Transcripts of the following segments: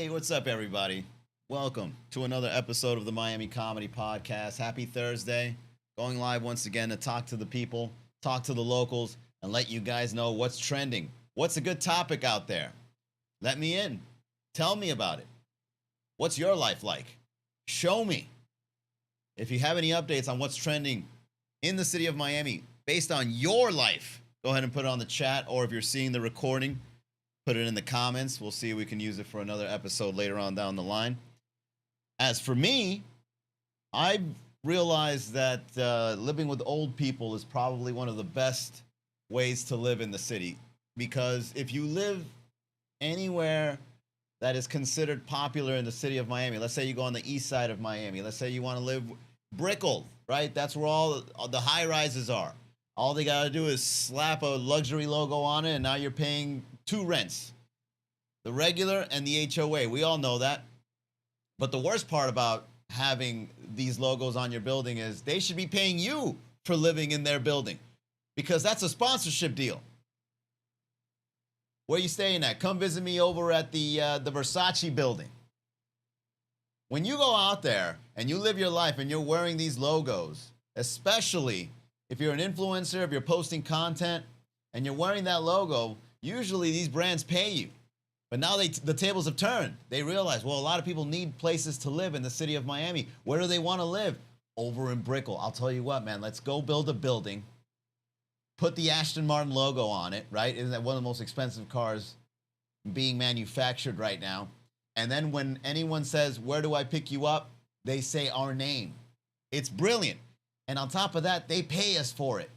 Hey, what's up, everybody? Welcome to another episode of the Miami Comedy Podcast. Happy Thursday. Going live once again to talk to the people, talk to the locals, and let you guys know what's trending. What's a good topic out there? Let me in. Tell me about it. What's your life like? Show me. If you have any updates on what's trending in the city of Miami based on your life, go ahead and put it on the chat, or if you're seeing the recording, put it in the comments. We'll see if we can use it for another episode later on down the line. As for me, I've realized that living with old people is probably one of the best ways to live in the city. Because if you live anywhere that is considered popular in the city of Miami, let's say you go on the east side of Miami, let's say you want to live Brickell, right? That's where all the high rises are. All they got to do is slap a luxury logo on it, and now you're paying two rents, the regular and the HOA. We all know that. But the worst part about having these logos on your building is they should be paying you for living in their building, because that's a sponsorship deal. Where you staying at? Come visit me over at the Versace building. When you go out there and you live your life and you're wearing these logos, especially if you're an influencer, if you're posting content and you're wearing that logo, usually these brands pay you. But now the tables have turned. They realize, well, a lot of people need places to live in the city of Miami. Where do they want to live? Over in Brickell. I'll tell you what, man, let's go build a building. Put the Aston Martin logo on it, right? Isn't that one of the most expensive cars being manufactured right now? And then when anyone says, where do I pick you up? They say our name. It's brilliant. And on top of that, they pay us for it.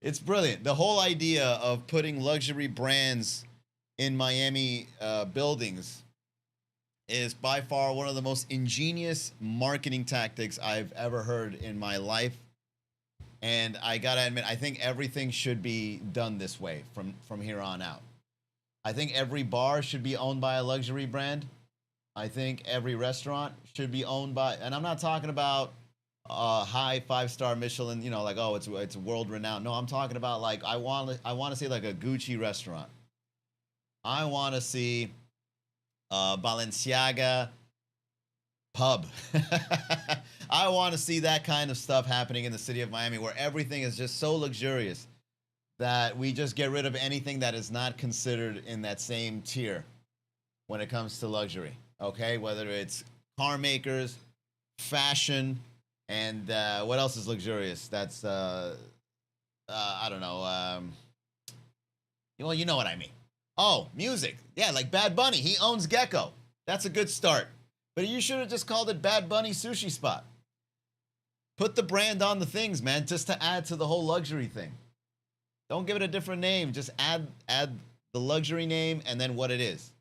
It's brilliant. The whole idea of putting luxury brands in Miami buildings is by far one of the most ingenious marketing tactics I've ever heard in my life. And I gotta admit, I think everything should be done this way from here on out. I think every bar should be owned by a luxury brand. I think every restaurant should be owned by, and I'm not talking about high 5-star Michelin, like, oh, it's world renowned. No, I'm talking about, like, I want to see like a Gucci restaurant. I want to see Balenciaga pub. I want to see that kind of stuff happening in the city of Miami, where everything is just so luxurious that we just get rid of anything that is not considered in that same tier when it comes to luxury. Okay, whether it's car makers, fashion, and what else is luxurious? That's I don't know. Well, you know what I mean. Oh, music. Yeah, like Bad Bunny. He owns Gecko. That's a good start. But you should have just called it Bad Bunny Sushi Spot. Put the brand on the things, man, just to add to the whole luxury thing. Don't give it a different name. Just add the luxury name and then what it is.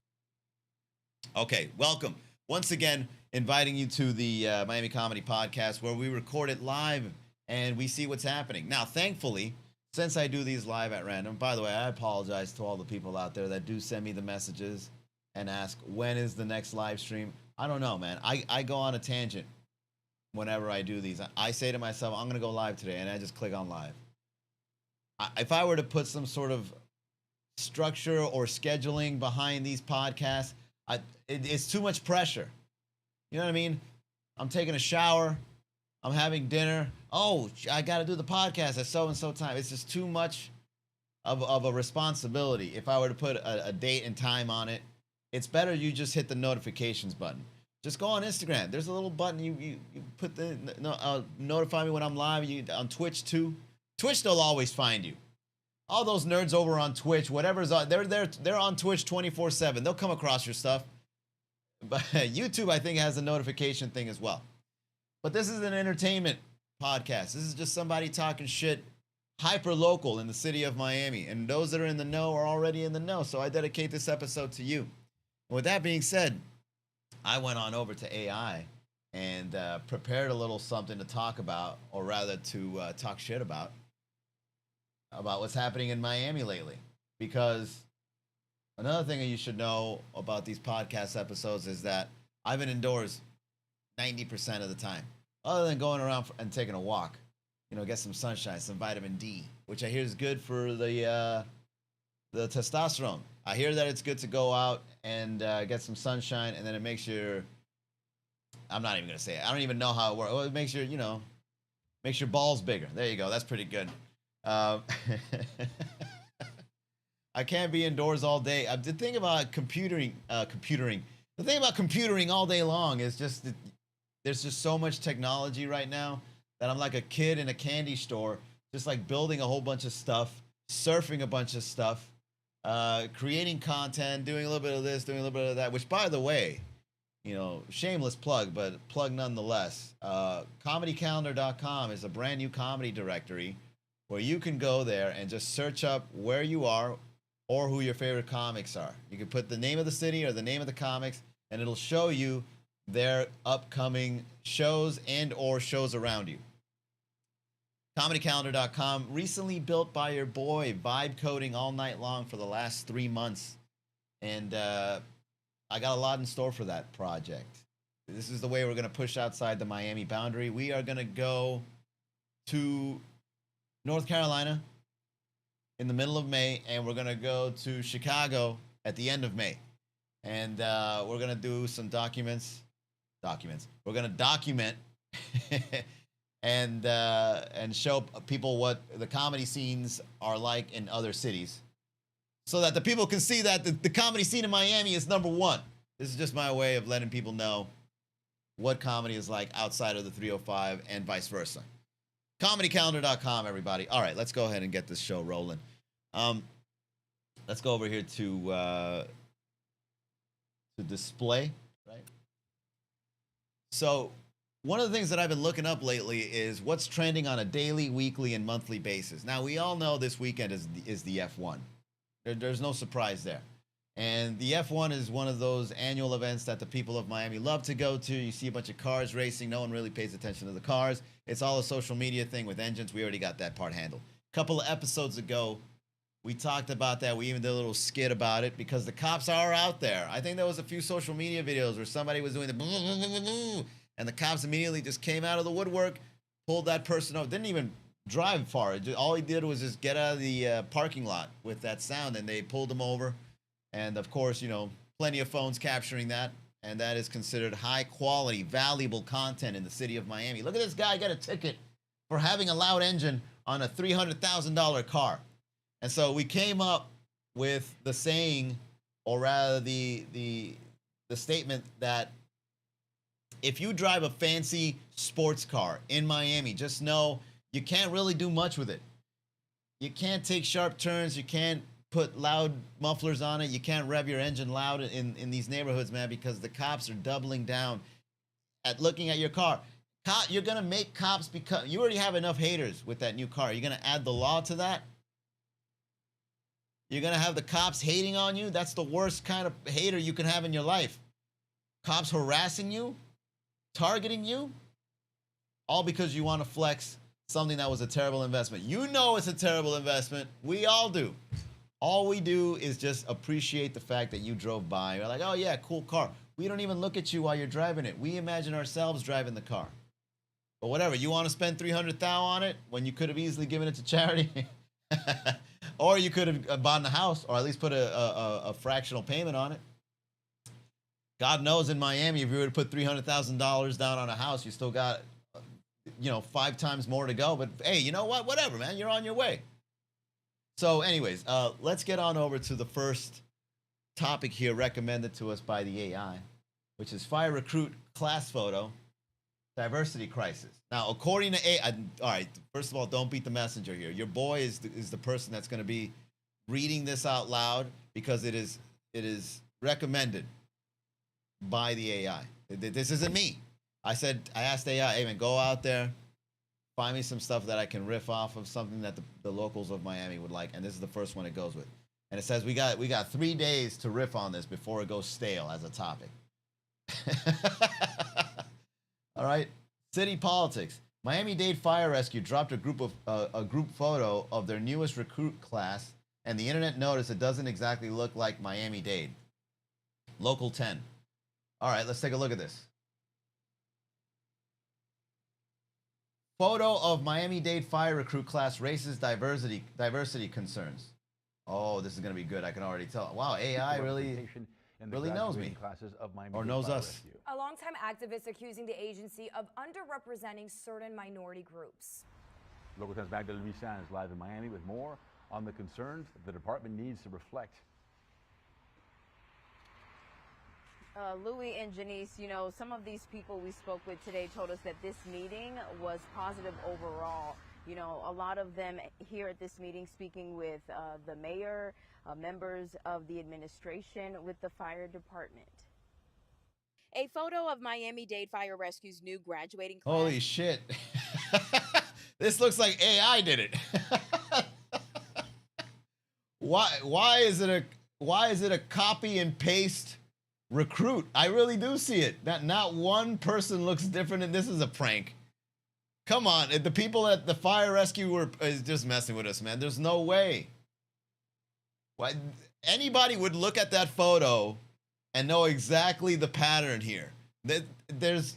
Okay, welcome. Once again, inviting you to the Miami Comedy Podcast, where we record it live and we see what's happening. Now, thankfully, since I do these live at random, by the way, I apologize to all the people out there that do send me the messages and ask, when is the next live stream? I don't know, man. I go on a tangent whenever I do these. I say to myself, I'm going to go live today, and I just click on live. If I were to put some sort of structure or scheduling behind these podcasts, it's too much pressure. You know what I mean? I'm taking a shower. I'm having dinner. Oh, I got to do the podcast at so-and-so time. It's just too much of a responsibility. If I were to put a date and time on it, it's better you just hit the notifications button. Just go on Instagram. There's a little button. You put the notify me when I'm live. On Twitch too. Twitch, they'll always find you. All those nerds over on Twitch, whatever's on, they're on Twitch 24/7. They'll come across your stuff. But YouTube, I think, has a notification thing as well. But this is an entertainment podcast. This is just somebody talking shit, hyper local in the city of Miami. And those that are in the know are already in the know. So I dedicate this episode to you. And with that being said, I went on over to AI and prepared a little something to talk about, or rather to talk shit about what's happening in Miami lately. Because another thing that you should know about these podcast episodes is that I've been indoors 90% of the time, other than going around and taking a walk, get some sunshine, some vitamin D, which I hear is good for the the testosterone. I hear that it's good to go out and get some sunshine, and then it makes your. I'm not even gonna say it. I don't even know how it works. Well, it makes your, makes your balls bigger. There you go. That's pretty good. Um, I can't be indoors all day. The thing about computering. The thing about computering all day long is just that there's just so much technology right now that I'm like a kid in a candy store, just like building a whole bunch of stuff, surfing a bunch of stuff, creating content, doing a little bit of this, doing a little bit of that. Which, by the way, shameless plug, but plug nonetheless. Comedycalendar.com is a brand new comedy directory where you can go there and just search up where you are or who your favorite comics are. You can put the name of the city or the name of the comics, and it'll show you their upcoming shows and or shows around you. Comedycalendar.com, recently built by your boy, vibe coding all night long for the last 3 months. And I got a lot in store for that project. This is the way we're going to push outside the Miami boundary. We are going to go to North Carolina in the middle of May, and we're going to go to Chicago at the end of May. And we're going to do some documents. We're going to document and show people what the comedy scenes are like in other cities, so that the people can see that the comedy scene in Miami is number one. This is just my way of letting people know what comedy is like outside of the 305 and vice versa. Comedycalendar.com, everybody. All right, let's go ahead and get this show rolling. Let's go over here to display, right? So one of the things that I've been looking up lately is what's trending on a daily, weekly, and monthly basis. Now, we all know this weekend is the F1. There's no surprise there. And the F1 is one of those annual events that the people of Miami love to go to. You see a bunch of cars racing. No one really pays attention to the cars. It's all a social media thing with engines. We already got that part handled. A couple of episodes ago, we talked about that. We even did a little skit about it because the cops are out there. I think there was a few social media videos where somebody was doing the and the cops immediately just came out of the woodwork, pulled that person over. Didn't even drive far. All he did was just get out of the parking lot with that sound, and they pulled him over. And of course, plenty of phones capturing that, and that is considered high quality, valuable content in the city of Miami. Look at this guy get a ticket for having a loud engine on a $300,000 car. And so we came up with the saying, or rather the statement that if you drive a fancy sports car in Miami, just know you can't really do much with it. You can't take sharp turns. You can't put loud mufflers on it. You can't rev your engine loud in these neighborhoods, man, because the cops are doubling down at looking at your car. You're going to make cops become, you already have enough haters with that new car. You're going to add the law to that. You're going to have the cops hating on you. That's the worst kind of hater you can have in your life. Cops harassing you, targeting you, all because you want to flex something that was a terrible investment. You know it's a terrible investment. We all do. All we do is just appreciate the fact that you drove by. You're like, oh yeah, cool car. We don't even look at you while you're driving it. We imagine ourselves driving the car. But whatever, you want to spend $300,000 on it when you could have easily given it to charity? Or you could have bought a house, or at least put a fractional payment on it. God knows in Miami, if you were to put $300,000 down on a house, you still got, 5 times more to go. But hey, you know what? Whatever, man. You're on your way. So anyways, let's get on over to the first topic here recommended to us by the AI, which is fire recruit class photo, diversity crisis. Now, according to AI, all right, first of all, don't beat the messenger here. Your boy is the person that's going to be reading this out loud because it is recommended by the AI. This isn't me. I asked AI, hey man, go out there, find me some stuff that I can riff off of, something that the locals of Miami would like, and this is the first one it goes with. And it says we got 3 days to riff on this before it goes stale as a topic. All right, city politics. Miami-Dade Fire Rescue dropped a group photo of their newest recruit class, and the internet noticed it doesn't exactly look like Miami-Dade. Local 10. All right, let's take a look at this. Photo of Miami-Dade fire recruit class raises diversity concerns. Oh, this is going to be good. I can already tell. Wow, AI really knows me or knows us. A longtime activist accusing the agency of underrepresenting certain minority groups. Local 10's Magdalene Misan is live in Miami with more on the concerns that the department needs to reflect. Louis and Janice, you know, some of these people we spoke with today told us that this meeting was positive overall. You know, a lot of them here at this meeting speaking with the mayor, members of the administration, with the fire department. A photo of Miami-Dade Fire Rescue's new graduating class. Holy shit. This looks like AI did it. Why is it a copy and paste recruit? I really do see it. Not one person looks different, and this is a prank. Come on, the people at the fire rescue is just messing with us, man. There's no way. Why anybody would look at that photo and know exactly the pattern here. There's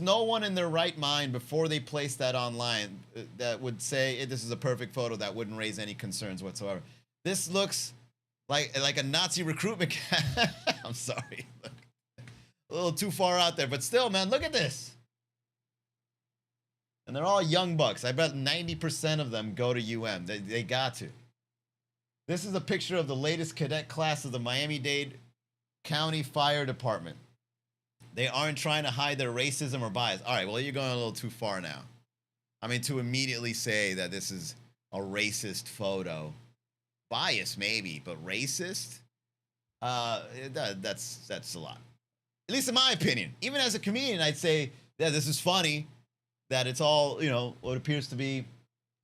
no one in their right mind before they place that online that would say this is a perfect photo that wouldn't raise any concerns whatsoever. This looks like a Nazi recruitment camp. I'm sorry. Look, a little too far out there, but still, man, look at this. And they're all young bucks. I bet 90% of them go to UM. They got to. This is a picture of the latest cadet class of the Miami-Dade County Fire Department. They aren't trying to hide their racism or bias. All right, well, you're going a little too far now. I mean, to immediately say that this is a racist photo. Bias, maybe, but racist? That's a lot. At least in my opinion. Even as a comedian, I'd say, yeah, this is funny that it's all, you know, what appears to be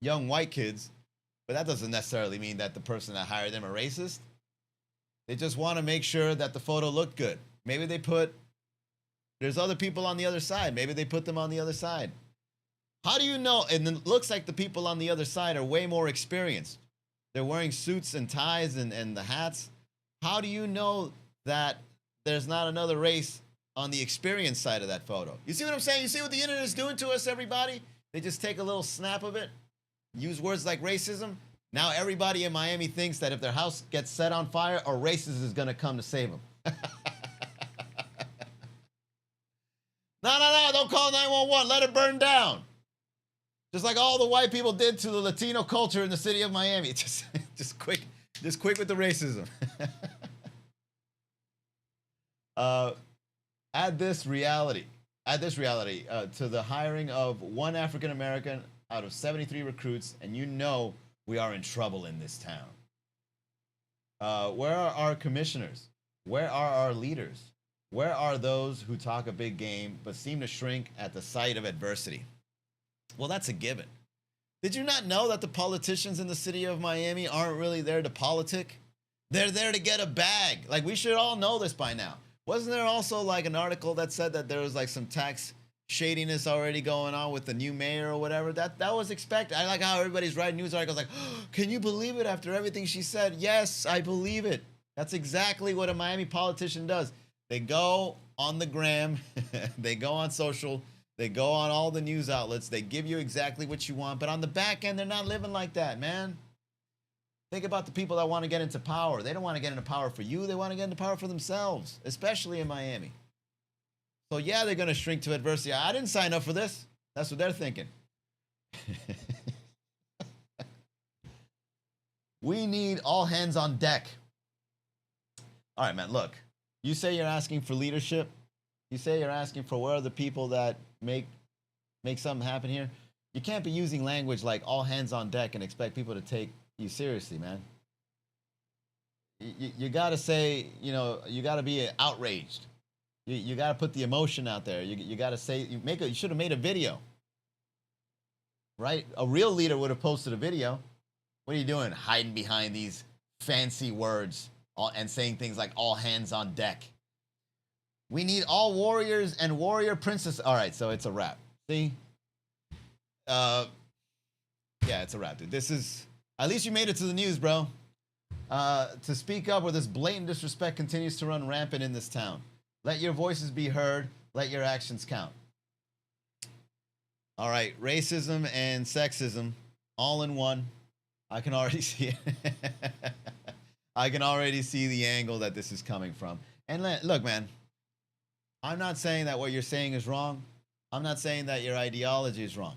young white kids. But that doesn't necessarily mean that the person that hired them are racist. They just want to make sure that the photo looked good. Maybe there's other people on the other side. Maybe they put them on the other side. How do you know? And it looks like the people on the other side are way more experienced. They're wearing suits and ties and the hats. How do you know that there's not another race on the experience side of that photo? You see what I'm saying? You see what the internet is doing to us, everybody? They just take a little snap of it, use words like racism. Now everybody in Miami thinks that if their house gets set on fire, a racist is going to come to save them. No, don't call 911. Let it burn down. Just like all the white people did to the Latino culture in the city of Miami. Just quick with the racism. Add this reality to the hiring of one African American out of 73 recruits, and you know we are in trouble in this town. Where are our commissioners? Where are our leaders? Where are those who talk a big game but seem to shrink at the sight of adversity? Well, that's a given. Did you not know that the politicians in the city of Miami aren't really there to politic? They're there to get a bag. Like, we should all know this by now. Wasn't there also like an article that said that there was like some tax shadiness already going on with the new mayor or whatever? That was expected. I like how everybody's writing news articles like, oh, can you believe it after everything she said? Yes, I believe it. That's exactly what a Miami politician does. They go on the gram, they go on social, they go on all the news outlets, they give you exactly what you want, but on the back end, they're not living like that, man. Think about the people that want to get into power. They don't want to get into power for you, they want to get into power for themselves, especially in Miami. So yeah, they're going to shrink to adversity. I didn't sign up for this. That's what they're thinking. We need all hands on deck. All right, man, look. You say you're asking for leadership. You say you're asking for where are the people that make something happen here. You can't be using language like all hands on deck and expect people to take you seriously, man. You got to say, you know, you got to be outraged. You got to put the emotion out there. You got to say, you should have made a video, right? A real leader would have posted a video. What are you doing? Hiding behind these fancy words and saying things like all hands on deck. We need all warriors and warrior princesses. All right, so it's a wrap. See? Yeah, it's a wrap, dude. This is, at least you made it to the news, bro. To speak up where this blatant disrespect continues to run rampant in this town. Let your voices be heard. Let your actions count. All right, racism and sexism all in one. I can already see it. I can already see the angle that this is coming from. And look, man, I'm not saying that what you're saying is wrong. I'm not saying that your ideology is wrong.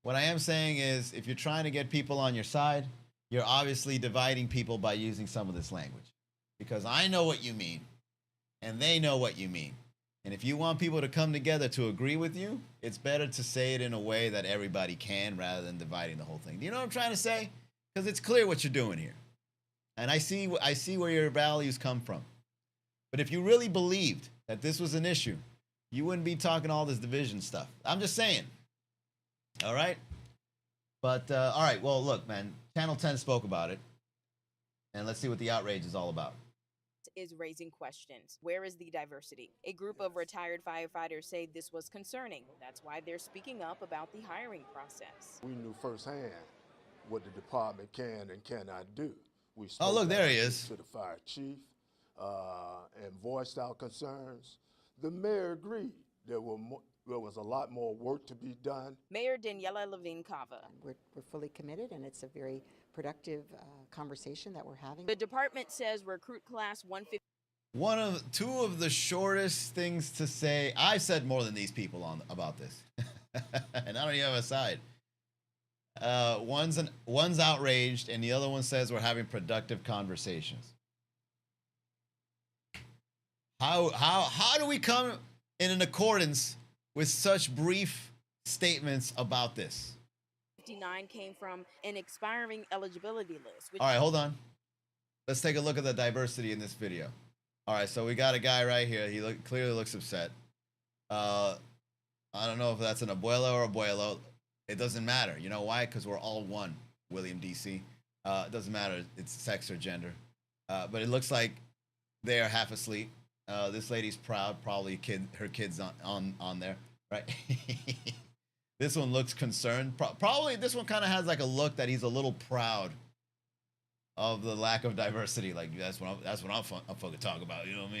What I am saying is if you're trying to get people on your side, you're obviously dividing people by using some of this language. Because I know what you mean, and they know what you mean. And if you want people to come together to agree with you, it's better to say it in a way that everybody can rather than dividing the whole thing. Do you know what I'm trying to say? Because it's clear what you're doing here. And I see where your values come from. But if you really believed that this was an issue, you wouldn't be talking all this division stuff. I'm just saying. All right? But, all right, well, look, man, Channel 10 spoke about it. And let's see what the outrage is all about. Is raising questions. Where is the diversity? A group of retired firefighters say this was concerning. That's why they're speaking up about the hiring process. We knew firsthand what the department can and cannot do. We Oh, look, there he is. To the fire chief and voiced our concerns. The mayor agreed there was a lot more work to be done. Mayor Daniela Levine Cava. We're fully committed, and it's a very productive conversation that we're having. The department says recruit class 150. Two of the shortest things to say. I've said more than these people about this, and I don't even have a side. One's outraged, and the other one says we're having productive conversations. How do we come in an accordance with such brief statements about this? 59 came from an expiring eligibility list. All right, hold on. Let's take a look at the diversity in this video. All right, so we got a guy right here. He clearly looks upset. I don't know if that's an abuela or abuelo. It doesn't matter. You know why? Because we're all one, William D.C. It doesn't matter. It's sex or gender. But it looks like they are half asleep. This lady's proud. Probably her kid's on there, right? This one looks concerned. Probably this one kind of has like a look that he's a little proud of the lack of diversity. Like that's what I'm fucking talking about. You know what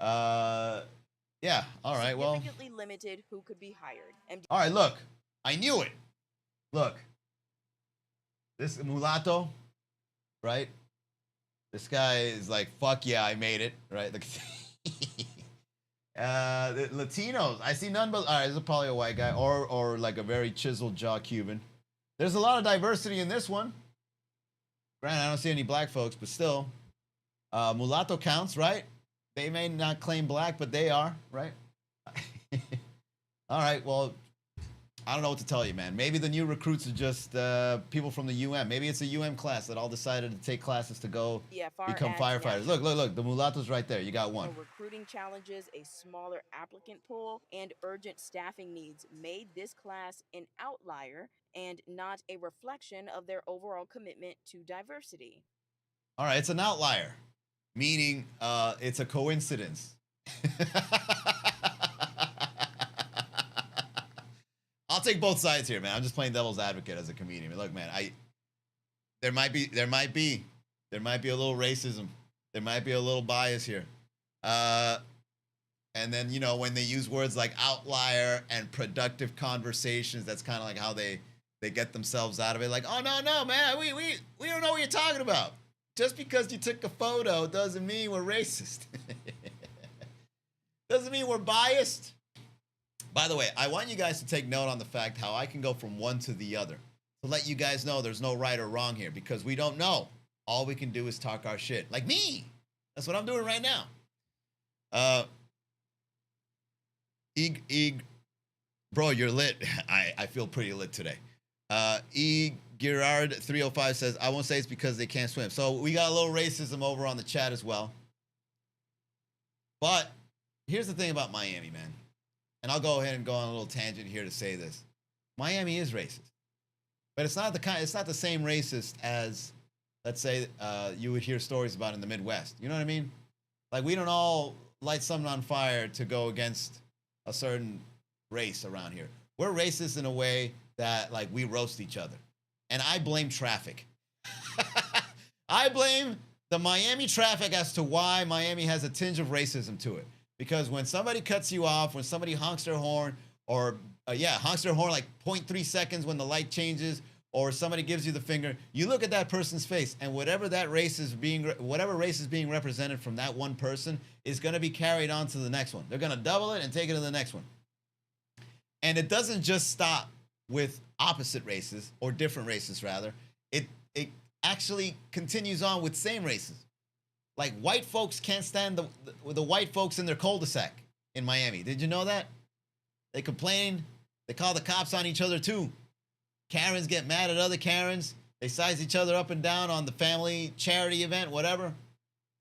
I mean? Yeah. All right. Well. Significantly limited who could be hired. All right. Look, I knew it. Look, this mulatto, right? This guy is like, fuck yeah, I made it, right? The Latinos, I see none but, all right, this is probably a white guy or like a very chiseled jaw Cuban. There's a lot of diversity in this one. Granted, I don't see any black folks, but still, mulatto counts, right? They may not claim black, but they are, right? All right, well, I don't know what to tell you, man. Maybe the new recruits are just people from the UM. Maybe it's a UM class that all decided to take classes to go become firefighters. Look, the mulatto's right there. You got one. Recruiting challenges, a smaller applicant pool, and urgent staffing needs made this class an outlier and not a reflection of their overall commitment to diversity. All right, it's an outlier, meaning it's a coincidence. I'll take both sides here, man. I'm just playing devil's advocate as a comedian. Look, man, there might be a little racism. There might be a little bias here. And then, you know, when they use words like outlier and productive conversations, that's kind of like how they get themselves out of it. Like, oh, no, man, we don't know what you're talking about. Just because you took a photo doesn't mean we're racist. Doesn't mean we're biased. By the way, I want you guys to take note on the fact how I can go from one to the other to let you guys know there's no right or wrong here because we don't know. All we can do is talk our shit. Like me. That's what I'm doing right now. Bro, you're lit. I feel pretty lit today. Gerard 305 says, I won't say it's because they can't swim. So we got a little racism over on the chat as well. But here's the thing about Miami, man. And I'll go ahead and go on a little tangent here to say this. Miami is racist. But it's not the same racist as, let's say, you would hear stories about in the Midwest. You know what I mean? Like, we don't all light something on fire to go against a certain race around here. We're racist in a way that, like, we roast each other. And I blame traffic. I blame the Miami traffic as to why Miami has a tinge of racism to it. Because when somebody cuts you off, when somebody honks their horn or honks their horn like 0.3 seconds when the light changes, or somebody gives you the finger. You look at that person's face, and whatever race is being represented from that one person is going to be carried on to the next one. They're going to double it and take it to the next one. And it doesn't just stop with opposite races, or different races rather. It actually continues on with same races. Like, white folks can't stand the white folks in their cul-de-sac in Miami. Did you know that? They complain. They call the cops on each other too. Karens get mad at other Karens. They size each other up and down on the family charity event, whatever.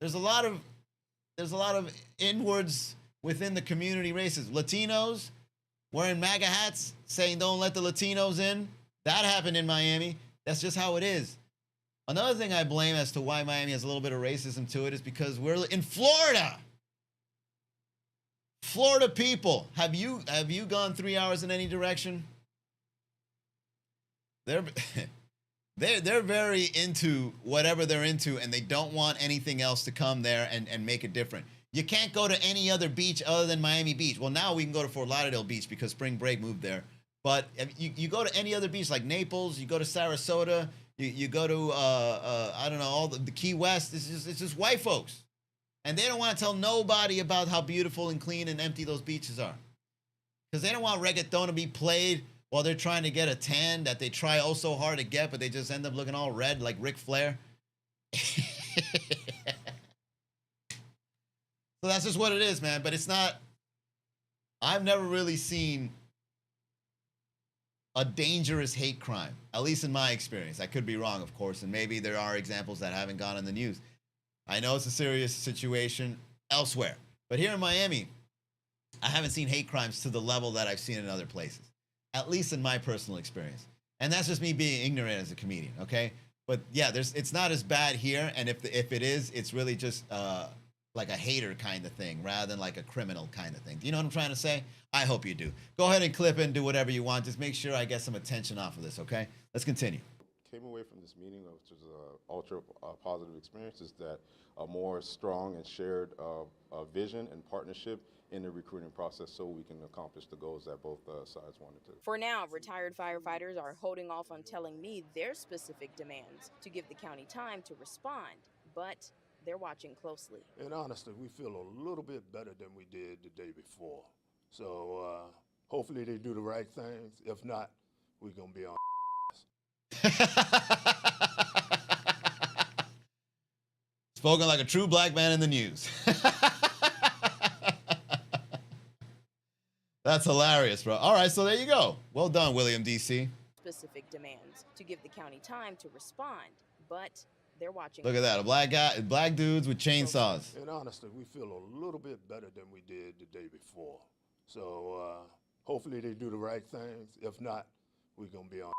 There's a lot of inwards within the community races. Latinos wearing MAGA hats saying don't let the Latinos in. That happened in Miami. That's just how it is. Another thing I blame as to why Miami has a little bit of racism to it is because we're in Florida. Florida people, have you gone 3 hours in any direction? They're very into whatever they're into, and they don't want anything else to come there and make it different. You can't go to any other beach other than Miami Beach. Well, now we can go to Fort Lauderdale Beach because spring break moved there. But if you go to any other beach like Naples, you go to Sarasota, you go to I don't know, all the Key West. It's just white folks, and they don't want to tell nobody about how beautiful and clean and empty those beaches are, because they don't want reggaeton to be played while they're trying to get a tan that they try oh so hard to get, but they just end up looking all red like Ric Flair. So that's just what it is, man. But it's not. I've never really seen a dangerous hate crime, at least in my experience. I could be wrong, of course, and maybe there are examples that haven't gone in the news. I know it's a serious situation elsewhere, but here in Miami, I haven't seen hate crimes to the level that I've seen in other places, at least in my personal experience. And that's just me being ignorant as a comedian, okay? But yeah, it's not as bad here, and if it is, it's really just like a hater kind of thing rather than like a criminal kind of thing. Do you know what I'm trying to say? I hope you do. Go ahead and clip it and do whatever you want. Just make sure I get some attention off of this, okay? Let's continue. Came away from this meeting, which was an ultra positive experience, is that a more strong and shared vision and partnership in the recruiting process so we can accomplish the goals that both sides wanted to. For now, retired firefighters are holding off on telling me their specific demands to give the county time to respond, but they're watching closely. And honestly, we feel a little bit better than we did the day before. So hopefully they do the right things. If not, we're going to be on. Spoken like a true black man in the news. That's hilarious, bro. All right, so there you go. Well done, William D.C. Specific demands to give the county time to respond, but they're watching. Look at that, black dudes with chainsaws. And honestly, we feel a little bit better than we did the day before. So hopefully they do the right things. If not, we're going to be on.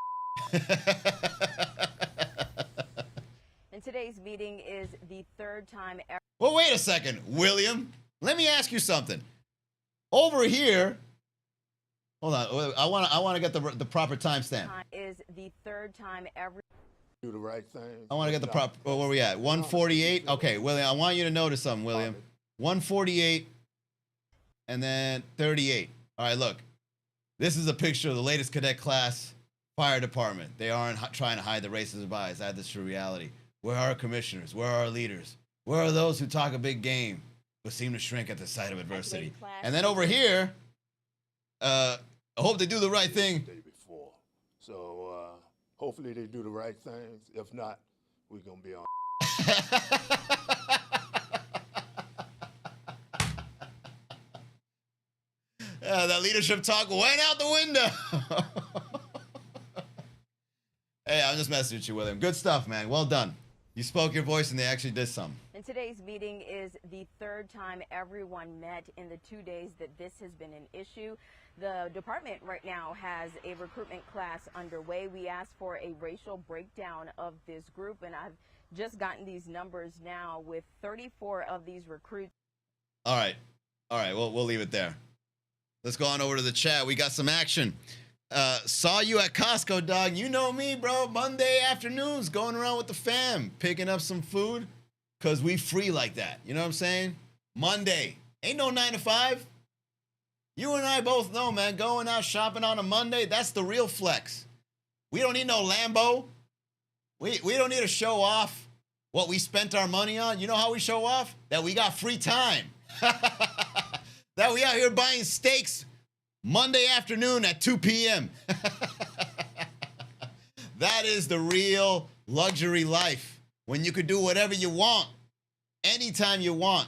And today's meeting is the third time ever. Well, wait a second, William. Let me ask you something. Over here, hold on. I want to get the proper timestamp. Is the third time ever. Do the right things. I want to get the proper. Where are we at? 148. Okay, William. I want you to notice something, William. 148, and then 38. All right, look. This is a picture of the latest cadet class fire department. They aren't trying to hide the racism bias. Add this to reality. Where are our commissioners? Where are our leaders? Where are those who talk a big game but seem to shrink at the sight of adversity? And then over here, I hope they do the right thing. The day before. So hopefully they do the right things. If not, we're going to be on. That leadership talk went out the window. Hey, I'm just messing with you, William. Good stuff, man. Well done. You spoke your voice and they actually did something. And today's meeting is the third time everyone met in the 2 days that this has been an issue. The department right now has a recruitment class underway. We asked for a racial breakdown of this group, and I've just gotten these numbers now with 34 of these recruits. All right. We'll leave it there. Let's go on over to the chat. We got some action. Saw you at Costco, dog. You know me, bro. Monday afternoons, going around with the fam, picking up some food, because we free like that. You know what I'm saying? Monday. Ain't no 9 to 5. You and I both know, man, going out shopping on a Monday, that's the real flex. We don't need no Lambo. We don't need to show off what we spent our money on. You know how we show off? That we got free time. That we out here buying steaks Monday afternoon at 2 p.m. That is the real luxury life, when you could do whatever you want, anytime you want.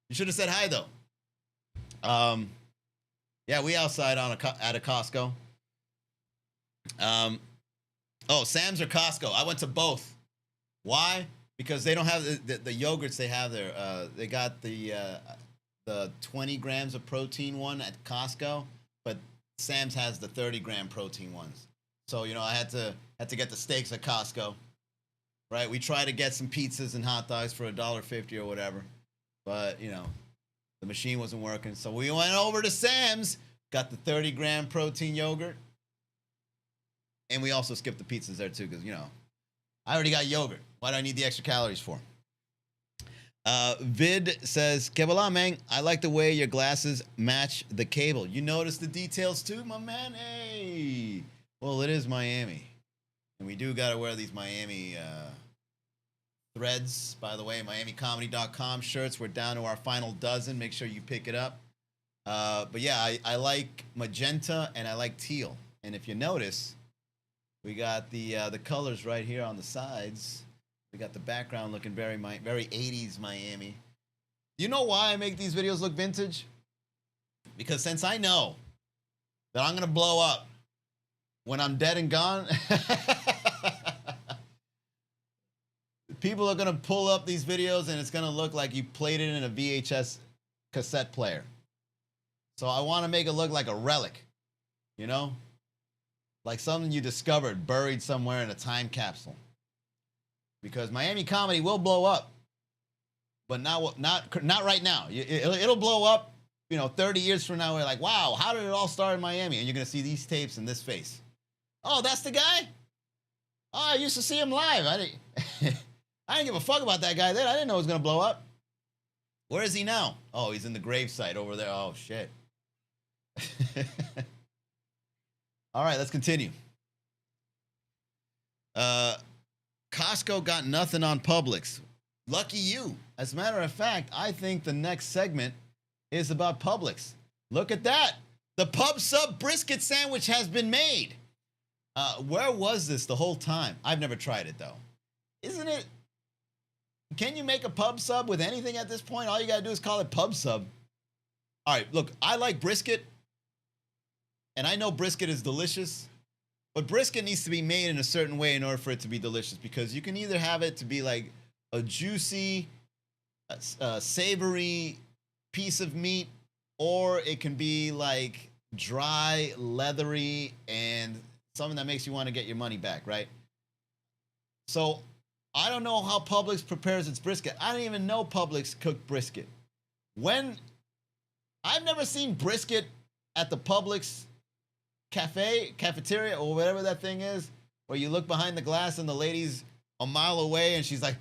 You should have said hi, though. Yeah, we outside at a Costco. Oh, Sam's or Costco. I went to both. Why? Because they don't have the yogurts they have there. They got the 20 grams of protein one at Costco, but Sam's has the 30-gram protein ones. So, you know, I had to get the steaks at Costco, right? We tried to get some pizzas and hot dogs for $1.50 or whatever, but, you know, the machine wasn't working. So we went over to Sam's, got the 30-gram protein yogurt, and we also skipped the pizzas there too, because, you know, I already got yogurt. What do I need the extra calories for? Vid says, "Que voila, man. I like the way your glasses match the cable. You notice the details too, my man? Hey. Well, it is Miami. And we do got to wear these Miami threads, by the way. MiamiComedy.com shirts. We're down to our final dozen. Make sure you pick it up. But yeah, I like magenta and I like teal. And if you notice, we got the colors right here on the sides. We got the background looking very 80s Miami. You know why I make these videos look vintage? Because since I know that I'm going to blow up when I'm dead and gone, people are going to pull up these videos and it's going to look like you played it in a VHS cassette player. So I want to make it look like a relic, you know? Like something you discovered buried somewhere in a time capsule. Because Miami comedy will blow up, but not right now. It'll blow up, you know, 30 years from now. We're like, wow, how did it all start in Miami? And you're going to see these tapes in this face. Oh, that's the guy? Oh, I used to see him live. I didn't give a fuck about that guy then. I didn't know it was going to blow up. Where is he now? Oh, he's in the gravesite over there. Oh, shit. All right, let's continue. Costco got nothing on Publix. Lucky you. As a matter of fact, I think the next segment is about Publix. Look at that. The Pub Sub brisket sandwich has been made. Where was this the whole time? I've never tried it, though. Isn't it? Can you make a Pub Sub with anything at this point? All you got to do is call it Pub Sub. All right, look, I like brisket, and I know brisket is delicious. But brisket needs to be made in a certain way in order for it to be delicious, because you can either have it to be like a juicy, savory piece of meat, or it can be like dry, leathery, and something that makes you want to get your money back, right? So I don't know how Publix prepares its brisket. I don't even know Publix cooked brisket. I've never seen brisket at the Publix cafeteria, or whatever that thing is, where you look behind the glass and the lady's a mile away and she's like,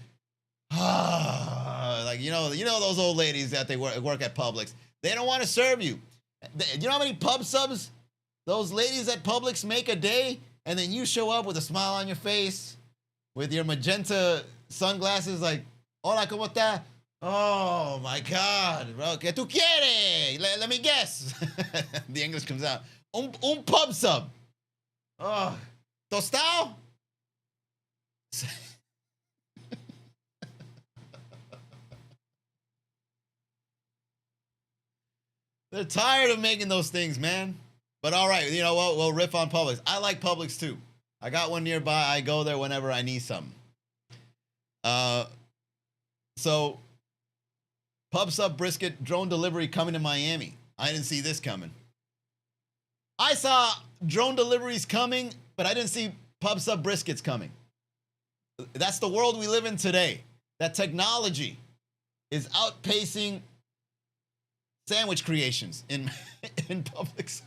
like, you know those old ladies that they work at Publix. They don't want to serve you. You know how many pub subs those ladies at Publix make a day? And then you show up with a smile on your face, with your magenta sunglasses, like, hola, ¿cómo está? Oh my God, bro, ¿qué tú quieres? Let me guess. The English comes out. Un pub sub. Oh, tostado? They're tired of making those things, man. But all right, you know what? We'll riff on Publix. I like Publix too. I got one nearby. I go there whenever I need something. So, Pub Sub brisket drone delivery coming to Miami. I didn't see this coming. I saw drone deliveries coming, but I didn't see Pub Sub briskets coming. That's the world we live in today. That technology is outpacing sandwich creations in Publix.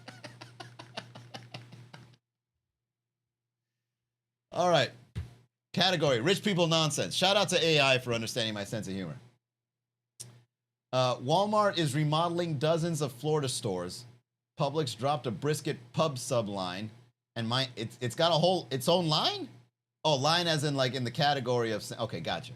All right. Category, rich people nonsense. Shout out to AI for understanding my sense of humor. Walmart is remodeling dozens of Florida stores. Publix dropped a brisket pub sub line, and it's got its own line. Oh, line as in like in the category of, okay, gotcha.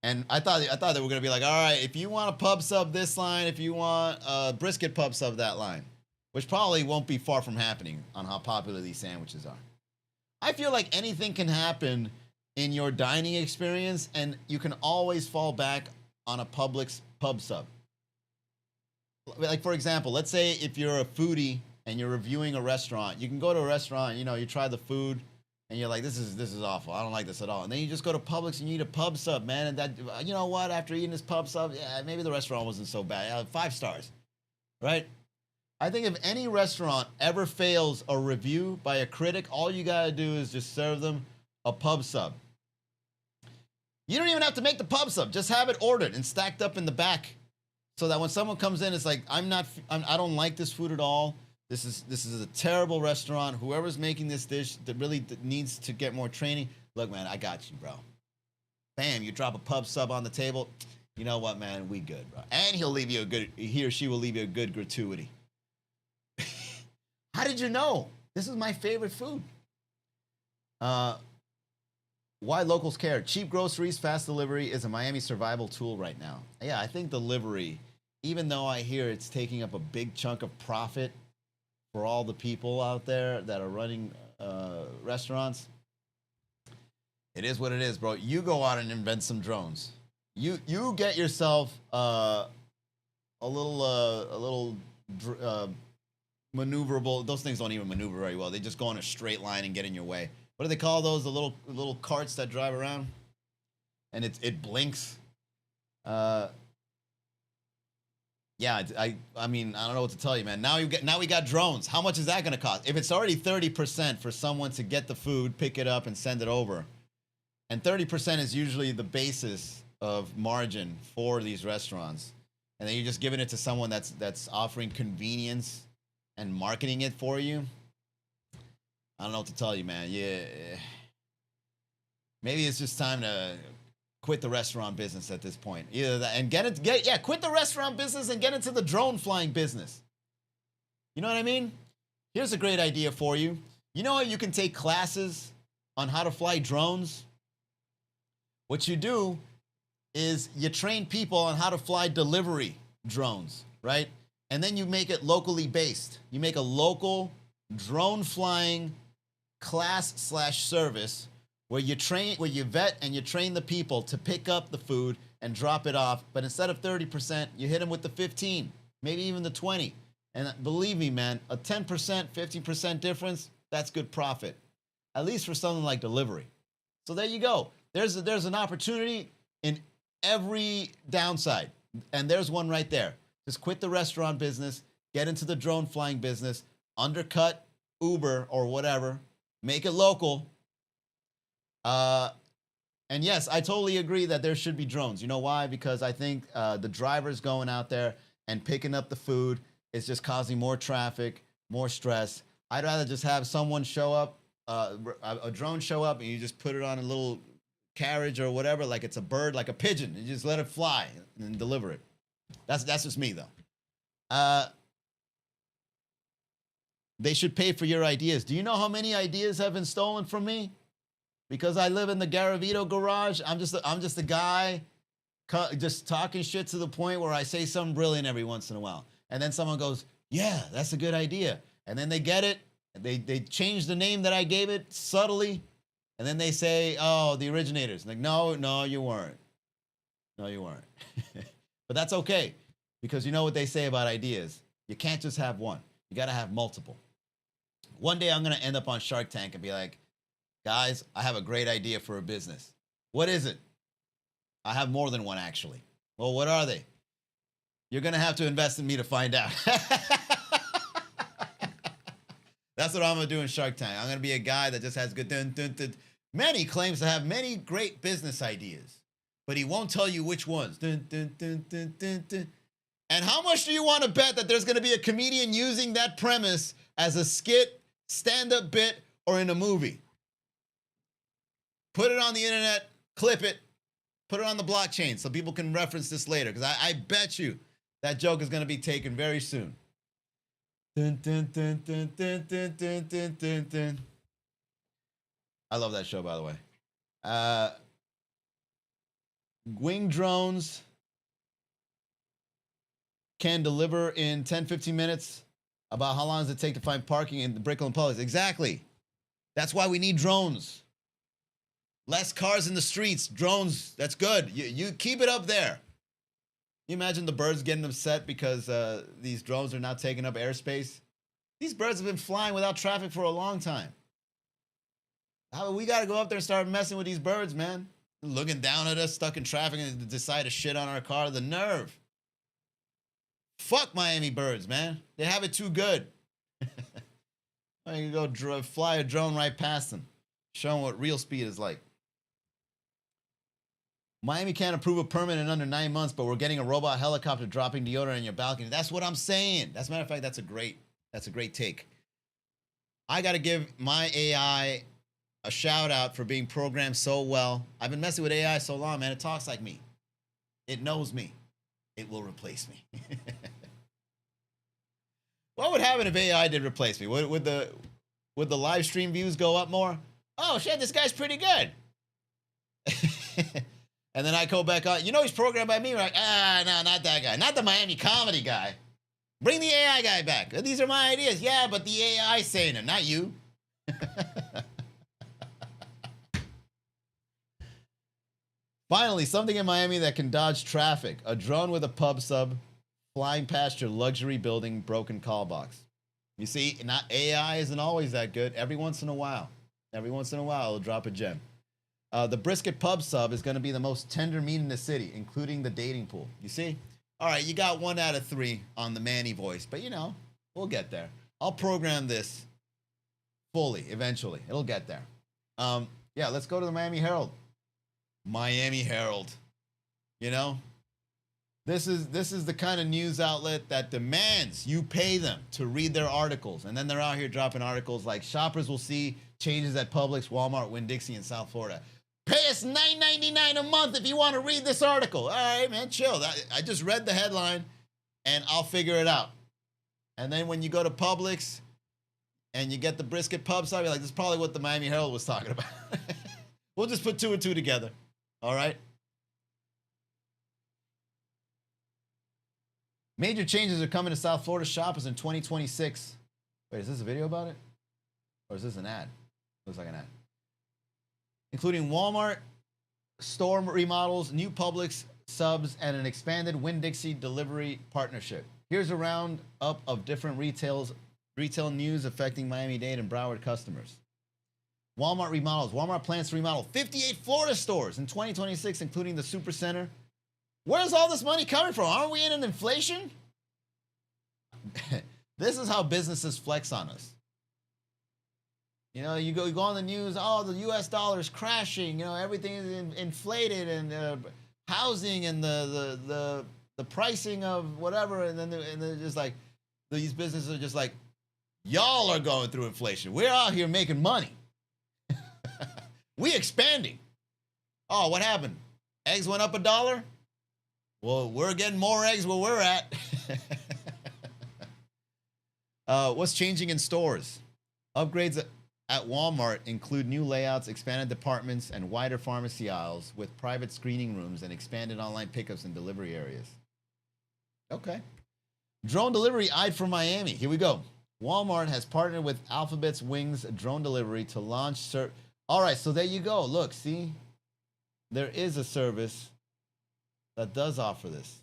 And I thought they were gonna be like, all right, if you want a pub sub this line, if you want a brisket pub sub that line, which probably won't be far from happening on how popular these sandwiches are. I feel like anything can happen in your dining experience, and you can always fall back on a Publix pub sub. Like, for example, let's say if you're a foodie and you're reviewing a restaurant, you can go to a restaurant, you try the food, and you're like, this is awful. I don't like this at all. And then you just go to Publix and you eat a pub sub, man. And that, you know what? After eating this pub sub, yeah, maybe the restaurant wasn't so bad. 5 stars, right? I think if any restaurant ever fails a review by a critic, all you gotta do is just serve them a pub sub. You don't even have to make the pub sub. Just have it ordered and stacked up in the back, so that when someone comes in, it's like, I don't like this food at all. This is a terrible restaurant. Whoever's making this dish that really needs to get more training. Look, man, I got you, bro. Bam, you drop a pub sub on the table. You know what, man? We good, bro. And he or she will leave you a good gratuity. How did you know? This is my favorite food. Why locals care. Cheap groceries, fast delivery is a Miami survival tool right now. Yeah, I think delivery, even though I hear it's taking up a big chunk of profit for all the people out there that are running restaurants, it is what it is, bro. You go out and invent some drones. You get yourself a little maneuverable. Those things don't even maneuver very well. They just go in a straight line and get in your way. What do they call those? The little carts that drive around, and it blinks. Yeah, I mean, I don't know what to tell you, man. Now we got drones. How much is that going to cost? If it's already 30% for someone to get the food, pick it up, and send it over, and 30% is usually the basis of margin for these restaurants, and then you're just giving it to someone that's offering convenience and marketing it for you. I don't know what to tell you, man. Yeah, maybe it's just time to quit the restaurant business at this point. Either that and quit the restaurant business and get into the drone flying business. You know what I mean? Here's a great idea for you. You know how you can take classes on how to fly drones? What you do is you train people on how to fly delivery drones, right? And then you make it locally based. You make a local drone flying class/service where you vet and you train the people to pick up the food and drop it off. But instead of 30%, you hit them with the 15, maybe even the 20. And believe me, man, a 10%, 15% difference, that's good profit, at least for something like delivery. So there you go. There's an opportunity in every downside. And there's one right there. Just quit the restaurant business, get into the drone flying business, undercut Uber or whatever, make it local. And yes, I totally agree that there should be drones. You know why? Because I think the drivers going out there and picking up the food is just causing more traffic, more stress. I'd rather just have someone show up, a drone show up, and you just put it on a little carriage or whatever, like it's a bird, like a pigeon. You just let it fly and deliver it. That's just me, though. They should pay for your ideas. Do you know how many ideas have been stolen from me? Because I live in the Garavito garage. I'm just a guy just talking shit to the point where I say something brilliant every once in a while. And then someone goes, yeah, that's a good idea. And then they get it. They change the name that I gave it subtly. And then they say, oh, the originators. Like, no, you weren't. No, you weren't. But that's okay. Because you know what they say about ideas. You can't just have one. You got to have multiple. One day I'm going to end up on Shark Tank and be like, guys, I have a great idea for a business. What is it? I have more than one, actually. Well, what are they? You're going to have to invest in me to find out. That's what I'm going to do in Shark Tank. I'm going to be a guy that just has good... Man, he claims to have many great business ideas, but he won't tell you which ones. And how much do you want to bet that there's going to be a comedian using that premise as a skit, stand-up bit, or in a movie? Put it on the internet, clip it, put it on the blockchain so people can reference this later. Because I bet you That joke is going to be taken very soon. Dun, dun, dun, dun, dun, dun, dun, dun, dun, dun. I love that show, by the way. Wing drones can deliver in 10-15 minutes. About how long does it take to find parking in the Brickell and Publix? Exactly. That's why we need drones. Less cars in the streets. Drones, that's good. You keep it up there. You imagine the birds getting upset because these drones are now taking up airspace? These birds have been flying without traffic for a long time. We got to go up there and start messing with these birds, man. Looking down at us, stuck in traffic, and decide to shit on our car. The nerve. Fuck Miami birds, man. They have it too good. You can go fly a drone right past them. Show them what real speed is like. Miami can't approve a permit in under 9 months, but we're getting a robot helicopter dropping deodorant in your balcony. That's what I'm saying. As a matter of fact, that's a great take. I got to give my AI a shout out for being programmed so well. I've been messing with AI so long, man. It talks like me. It knows me. It will replace me. What would happen if AI did replace me? Would the live stream views go up more? Oh shit, this guy's pretty good. And then I go back on. You know he's programmed by me, right? No, not that guy. Not the Miami comedy guy. Bring the AI guy back. These are my ideas. Yeah, but the AI's saying it, not you. Finally, something in Miami that can dodge traffic. A drone with a pub sub flying past your luxury building broken call box. You see, not AI isn't always that good. Every once in a while, it'll drop a gem. The Brisket Pub Sub is going to be the most tender meat in the city, including the dating pool. You see? All right, you got 1 out of 3 on the Manny voice, but you know, we'll get there. I'll program this fully eventually. It'll get there. Yeah, let's go to the Miami Herald. Miami Herald. You know, this is the kind of news outlet that demands you pay them to read their articles, and then they're out here dropping articles like shoppers will see changes at Publix, Walmart, Winn-Dixie in South Florida. Pay us $9.99 a month if you want to read this article. All right, man, chill. I just read the headline, and I'll figure it out. And then when you go to Publix and you get the Brisket Pub Sub, you're like, this is probably what the Miami Herald was talking about. We'll just put 2 and 2 together. All right? Major changes are coming to South Florida shoppers in 2026. Wait, is this a video about it? Or is this an ad? Looks like an ad. Including Walmart store remodels, new Publix subs, and an expanded Winn-Dixie delivery partnership. Here's a roundup of different retail news affecting Miami-Dade and Broward customers. Walmart remodels. Walmart plans to remodel 58 Florida stores in 2026, including the Supercenter. Where's all this money coming from? Aren't we in an inflation? This is how businesses flex on us. You know, you go on the news, oh, the U.S. dollar is crashing. You know, everything is inflated, and housing and the pricing of whatever, and then they're just like, these businesses are just like, y'all are going through inflation. We're out here making money. We expanding. Oh, what happened? Eggs went up $1? Well, we're getting more eggs where we're at. What's changing in stores? Upgrades at Walmart include new layouts, expanded departments, and wider pharmacy aisles with private screening rooms and expanded online pickups and delivery areas. Okay. Drone delivery eyed for Miami. Here we go. Walmart has partnered with Alphabet's Wings Drone Delivery to launch all right, so there you go. Look, see? There is a service that does offer this.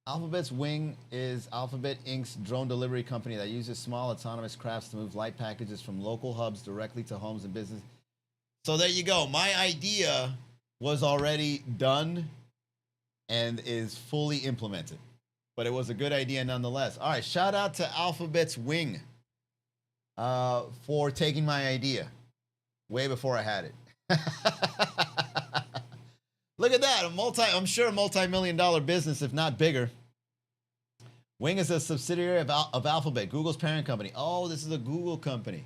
Alphabet's Wing is Alphabet Inc.'s drone delivery company that uses small autonomous crafts to move light packages from local hubs directly to homes and businesses. So there you go. My idea was already done and is fully implemented. But it was a good idea nonetheless. All right, shout out to Alphabet's Wing for taking my idea way before I had it. Look at that, I'm sure a multi-million-dollar business, if not bigger. Wing is a subsidiary of Alphabet, Google's parent company. Oh, this is a Google company.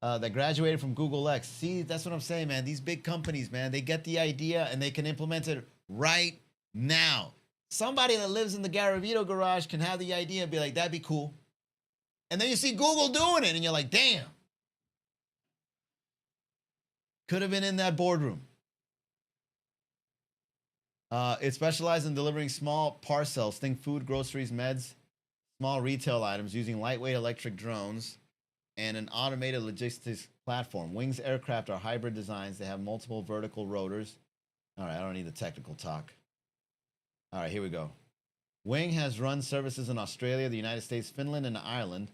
that graduated from Google X. See, that's what I'm saying, man. These big companies, man, they get the idea and they can implement it right now. Somebody that lives in the Garavito garage can have the idea and be like, that'd be cool. And then you see Google doing it and you're like, damn. Could have been in that boardroom. It specializes in delivering small parcels, think food, groceries, meds, small retail items using lightweight electric drones and an automated logistics platform. Wing's aircraft are hybrid designs. They have multiple vertical rotors. All right, I don't need the technical talk. All right, here we go. Wing has run services in Australia, the United States, Finland, and Ireland,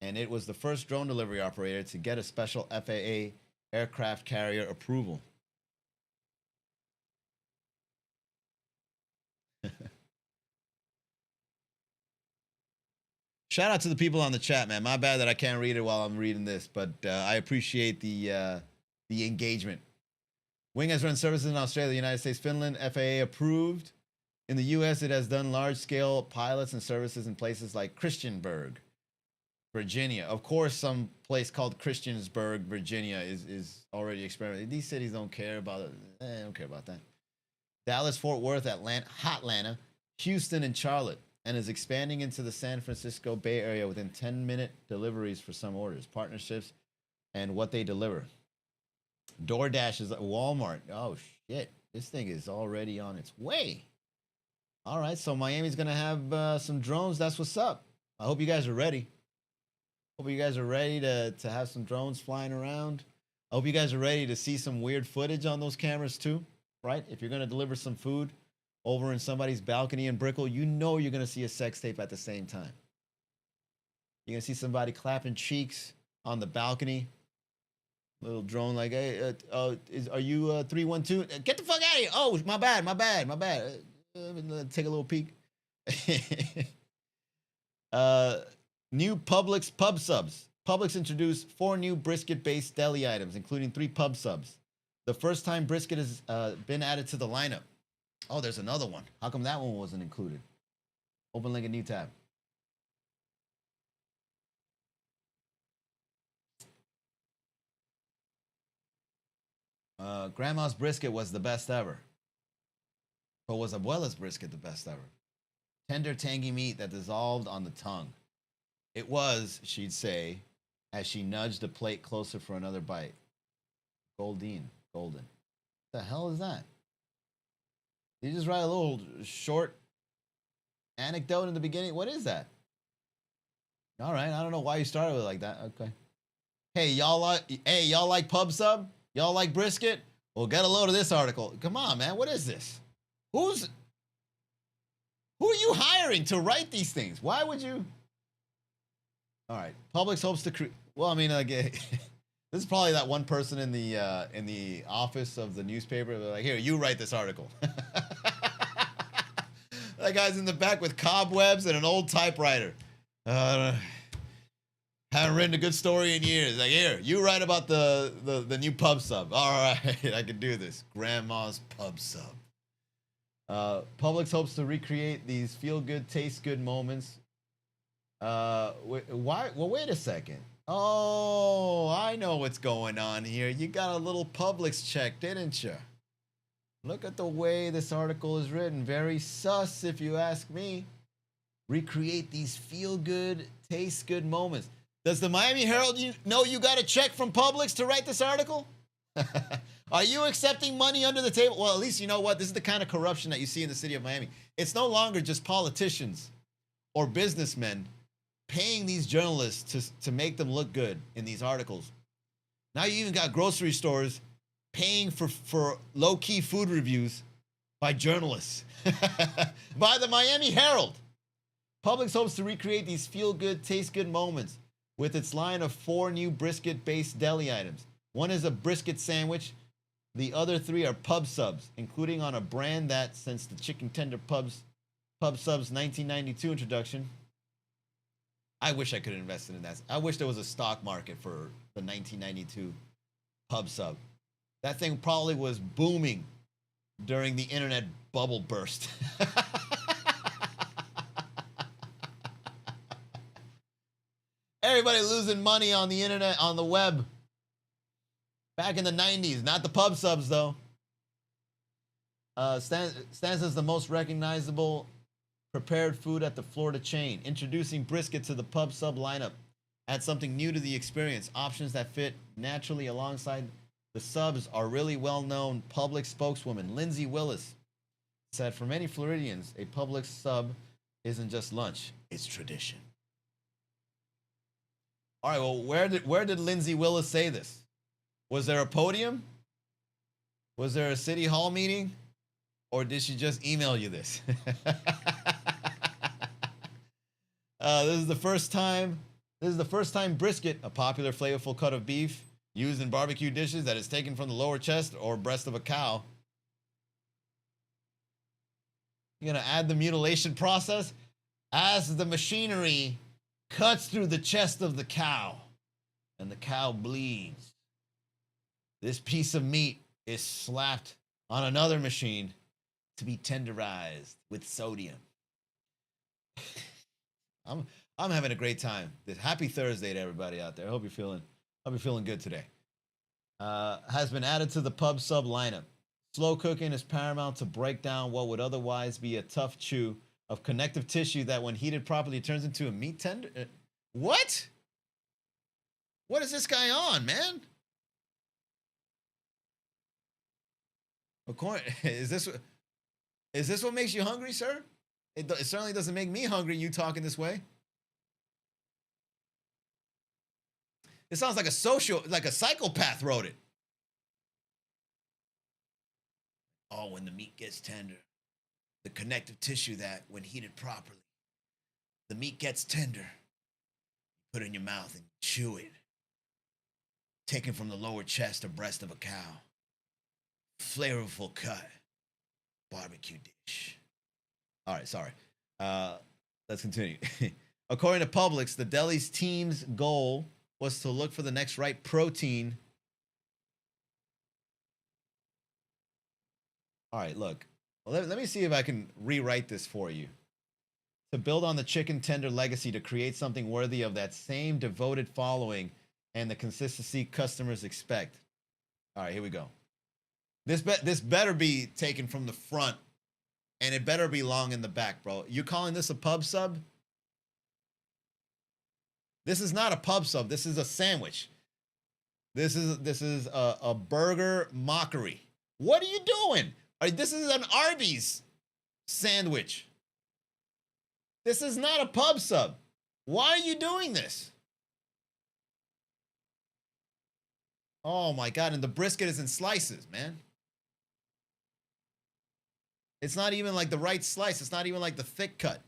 and it was the first drone delivery operator to get a special FAA aircraft carrier approval. Shout out to the people on the chat, man. My bad that I can't read it while I'm reading this, but I appreciate the engagement. Wing has run services in Australia, the United States, Finland, FAA approved. In the U.S., it has done large-scale pilots and services in places like Christiansburg, Virginia. Of course, some place called Christiansburg, Virginia is already experimenting. These cities don't care about it. They don't care about that. Dallas, Fort Worth, Atlanta, Houston, and Charlotte, and is expanding into the San Francisco Bay Area within 10-minute deliveries for some orders, partnerships, and what they deliver. DoorDash is at Walmart. Oh, shit. This thing is already on its way. All right, so Miami's going to have some drones. That's what's up. I hope you guys are ready. Hope you guys are ready to have some drones flying around. I hope you guys are ready to see some weird footage on those cameras too, right? If you're going to deliver some food over in somebody's balcony in Brickell, you know you're going to see a sex tape at the same time. You're going to see somebody clapping cheeks on the balcony. Little drone like, hey, are you 312? Get the fuck out of here. Oh, my bad. Take a little peek. New Publix Pub Subs. Publix introduced 4 new brisket-based deli items, including 3 pub subs. The first time brisket has been added to the lineup. Oh, there's another one. How come that one wasn't included? Open link a new tab. Grandma's brisket was the best ever. But was Abuela's brisket the best ever? Tender, tangy meat that dissolved on the tongue. It was, she'd say, as she nudged the plate closer for another bite. Golden. What the hell is that? Did you just write a little short anecdote in the beginning? What is that? All right, I don't know why you started with it like that. Okay. Hey, y'all like Pub Sub? Y'all like brisket? Well, get a load of this article. Come on, man. What is this? Who are you hiring to write these things? Why would you? All right. Publix hopes to create. Well, I mean, this is probably that one person in the office of the newspaper. They're like, here, you write this article. That guy's in the back with cobwebs and an old typewriter. Haven't written a good story in years. Like, here, you write about the new Pub Sub. All right, I can do this. Grandma's Pub Sub. Publix hopes to recreate these feel-good, taste-good moments. Why? Well, wait a second. Oh, I know what's going on here. You got a little Publix check, didn't you? Look at the way this article is written. Very sus, if you ask me. Recreate these feel-good, taste-good moments. Does the Miami Herald know you got a check from Publix to write this article? Are you accepting money under the table? Well, at least you know what? This is the kind of corruption that you see in the city of Miami. It's no longer just politicians or businessmen paying these journalists to make them look good in these articles. Now you even got grocery stores paying for low-key food reviews by journalists. By the Miami Herald. Publix hopes to recreate these feel-good, taste-good moments with its line of 4 new brisket-based deli items. One is a brisket sandwich. The other 3 are pub subs, including on a brand that, since the chicken tender Pub Sub's 1992 introduction, I wish I could have invested in that. I wish there was a stock market for the 1992 Pub Sub. That thing probably was booming during the internet bubble burst. Everybody losing money on the internet, on the web, Back in the 90s, not the pub subs though. Stands as the most recognizable prepared food at the Florida chain. Introducing brisket to the pub sub lineup. Add something new to the experience. Options that fit naturally alongside the subs are really well-known. Publix spokeswoman Lindsay Willis said, for many Floridians, a Publix sub isn't just lunch, it's tradition. All right, well, where did Lindsay Willis say this? Was there a podium? Was there a city hall meeting? Or did she just email you this? This is the first time brisket, a popular flavorful cut of beef used in barbecue dishes that is taken from the lower chest or breast of a cow. You're gonna add the mutilation process as the machinery cuts through the chest of the cow and the cow bleeds. This piece of meat is slapped on another machine to be tenderized with sodium. I'm having a great time. Happy Thursday to everybody out there. I hope you're feeling good today. Has been added to the pub sub lineup. Slow cooking is paramount to break down what would otherwise be a tough chew of connective tissue that when heated properly turns into a meat tender. What? What is this guy on, man? Is this what makes you hungry, sir? It certainly doesn't make me hungry, you talking this way. It sounds like a psychopath wrote it. Oh, when the meat gets tender, the connective tissue that, when heated properly, the meat gets tender. Put it in your mouth and chew it. Taken from the lower chest or breast of a cow. Flavorful cut. Barbecue dish. All right, sorry. Let's continue. According to Publix, the deli's team's goal was to look for the next right protein. All right, look. Let me see if I can rewrite this for you. To build on the chicken tender legacy, to create something worthy of that same devoted following and the consistency customers expect. All right, here we go. This better be taken from the front, and it better be long in the back, bro. You calling this a pub sub? This is not a pub sub. This is a sandwich. This is a burger mockery. What are you doing? This is an Arby's sandwich. This is not a pub sub. Why are you doing this? Oh my God, and the brisket is in slices, man. It's not even like the right slice. It's not even like the thick cut.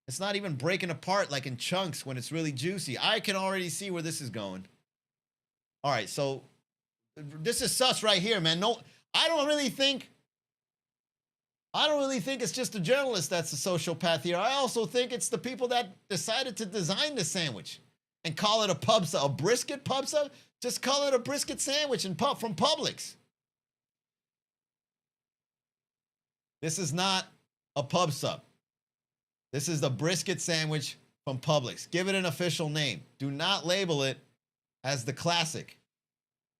It's not even breaking apart like in chunks when it's really juicy. I can already see where this is going. All right, so this is sus right here, man. No, I don't really think it's just the journalist that's a sociopath here. I also think it's the people that decided to design the sandwich and call it a pub sub, a brisket pub sub. Just call it a brisket sandwich and from Publix. This is not a pub sub. This is the brisket sandwich from Publix. Give it an official name. Do not label it as the classic.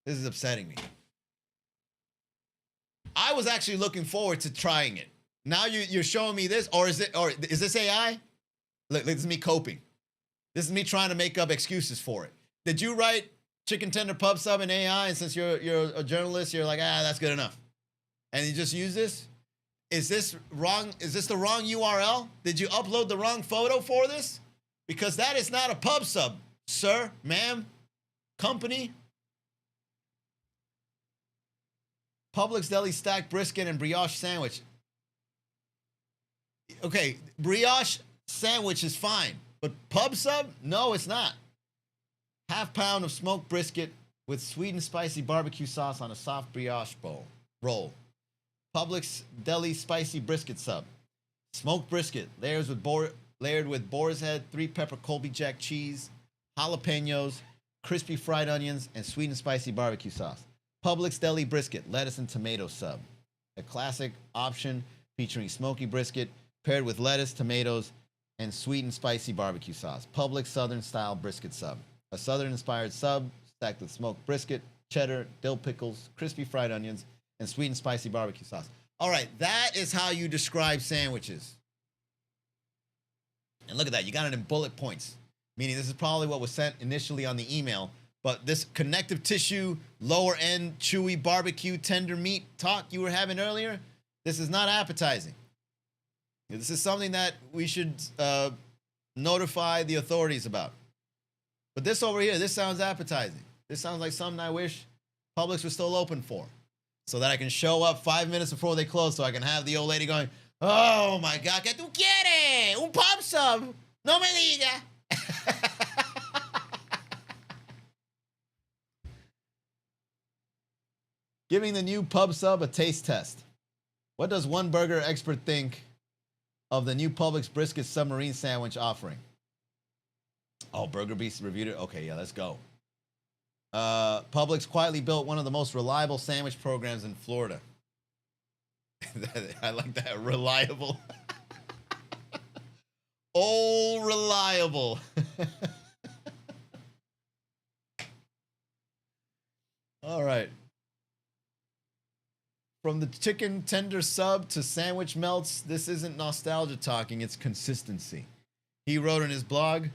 This is upsetting me. I was actually looking forward to trying it. Now you're showing me this, or is this AI? Look, this is me coping. This is me trying to make up excuses for it. Did you write chicken tender pub sub in AI, and since you're a journalist, you're like, that's good enough, and you just use this? Is this wrong? Is this the wrong URL? Did you upload the wrong photo for this? Because that is not a pub sub, sir, ma'am, company. Publix Deli stacked brisket and brioche sandwich. Okay, brioche sandwich is fine, but pub sub? No, it's not. Half pound of smoked brisket with sweet and spicy barbecue sauce on a soft brioche roll. Publix Deli spicy brisket sub. Smoked brisket, layered with boar's head, 3-pepper Colby Jack cheese, jalapenos, crispy fried onions, and sweet and spicy barbecue sauce. Publix Deli brisket, lettuce and tomato sub. A classic option featuring smoky brisket paired with lettuce, tomatoes, and sweet and spicy barbecue sauce. Publix Southern style brisket sub. A Southern inspired sub stacked with smoked brisket, cheddar, dill pickles, crispy fried onions, and sweet and spicy barbecue sauce. All right, that is how you describe sandwiches. And look at that, you got it in bullet points, meaning this is probably what was sent initially on the email, but this connective tissue, lower end, chewy barbecue, tender meat talk you were having earlier, this is not appetizing. This is something that we should notify the authorities about. But this over here, this sounds appetizing. This sounds like something I wish Publix was still open for, so that I can show up 5 minutes before they close, so I can have the old lady going, "Oh my God, ¿qué tú quieres? Un pub sub? No me diga." Giving the new pub sub a taste test. What does one burger expert think of the new Publix Brisket Submarine Sandwich offering? Oh, Burger Beast reviewed it? Okay, yeah, let's go. Publix quietly built one of the most reliable sandwich programs in Florida. I like that, reliable. Oh, reliable. All right. From the chicken tender sub to sandwich melts, this isn't nostalgia talking, it's consistency. He wrote in his blog,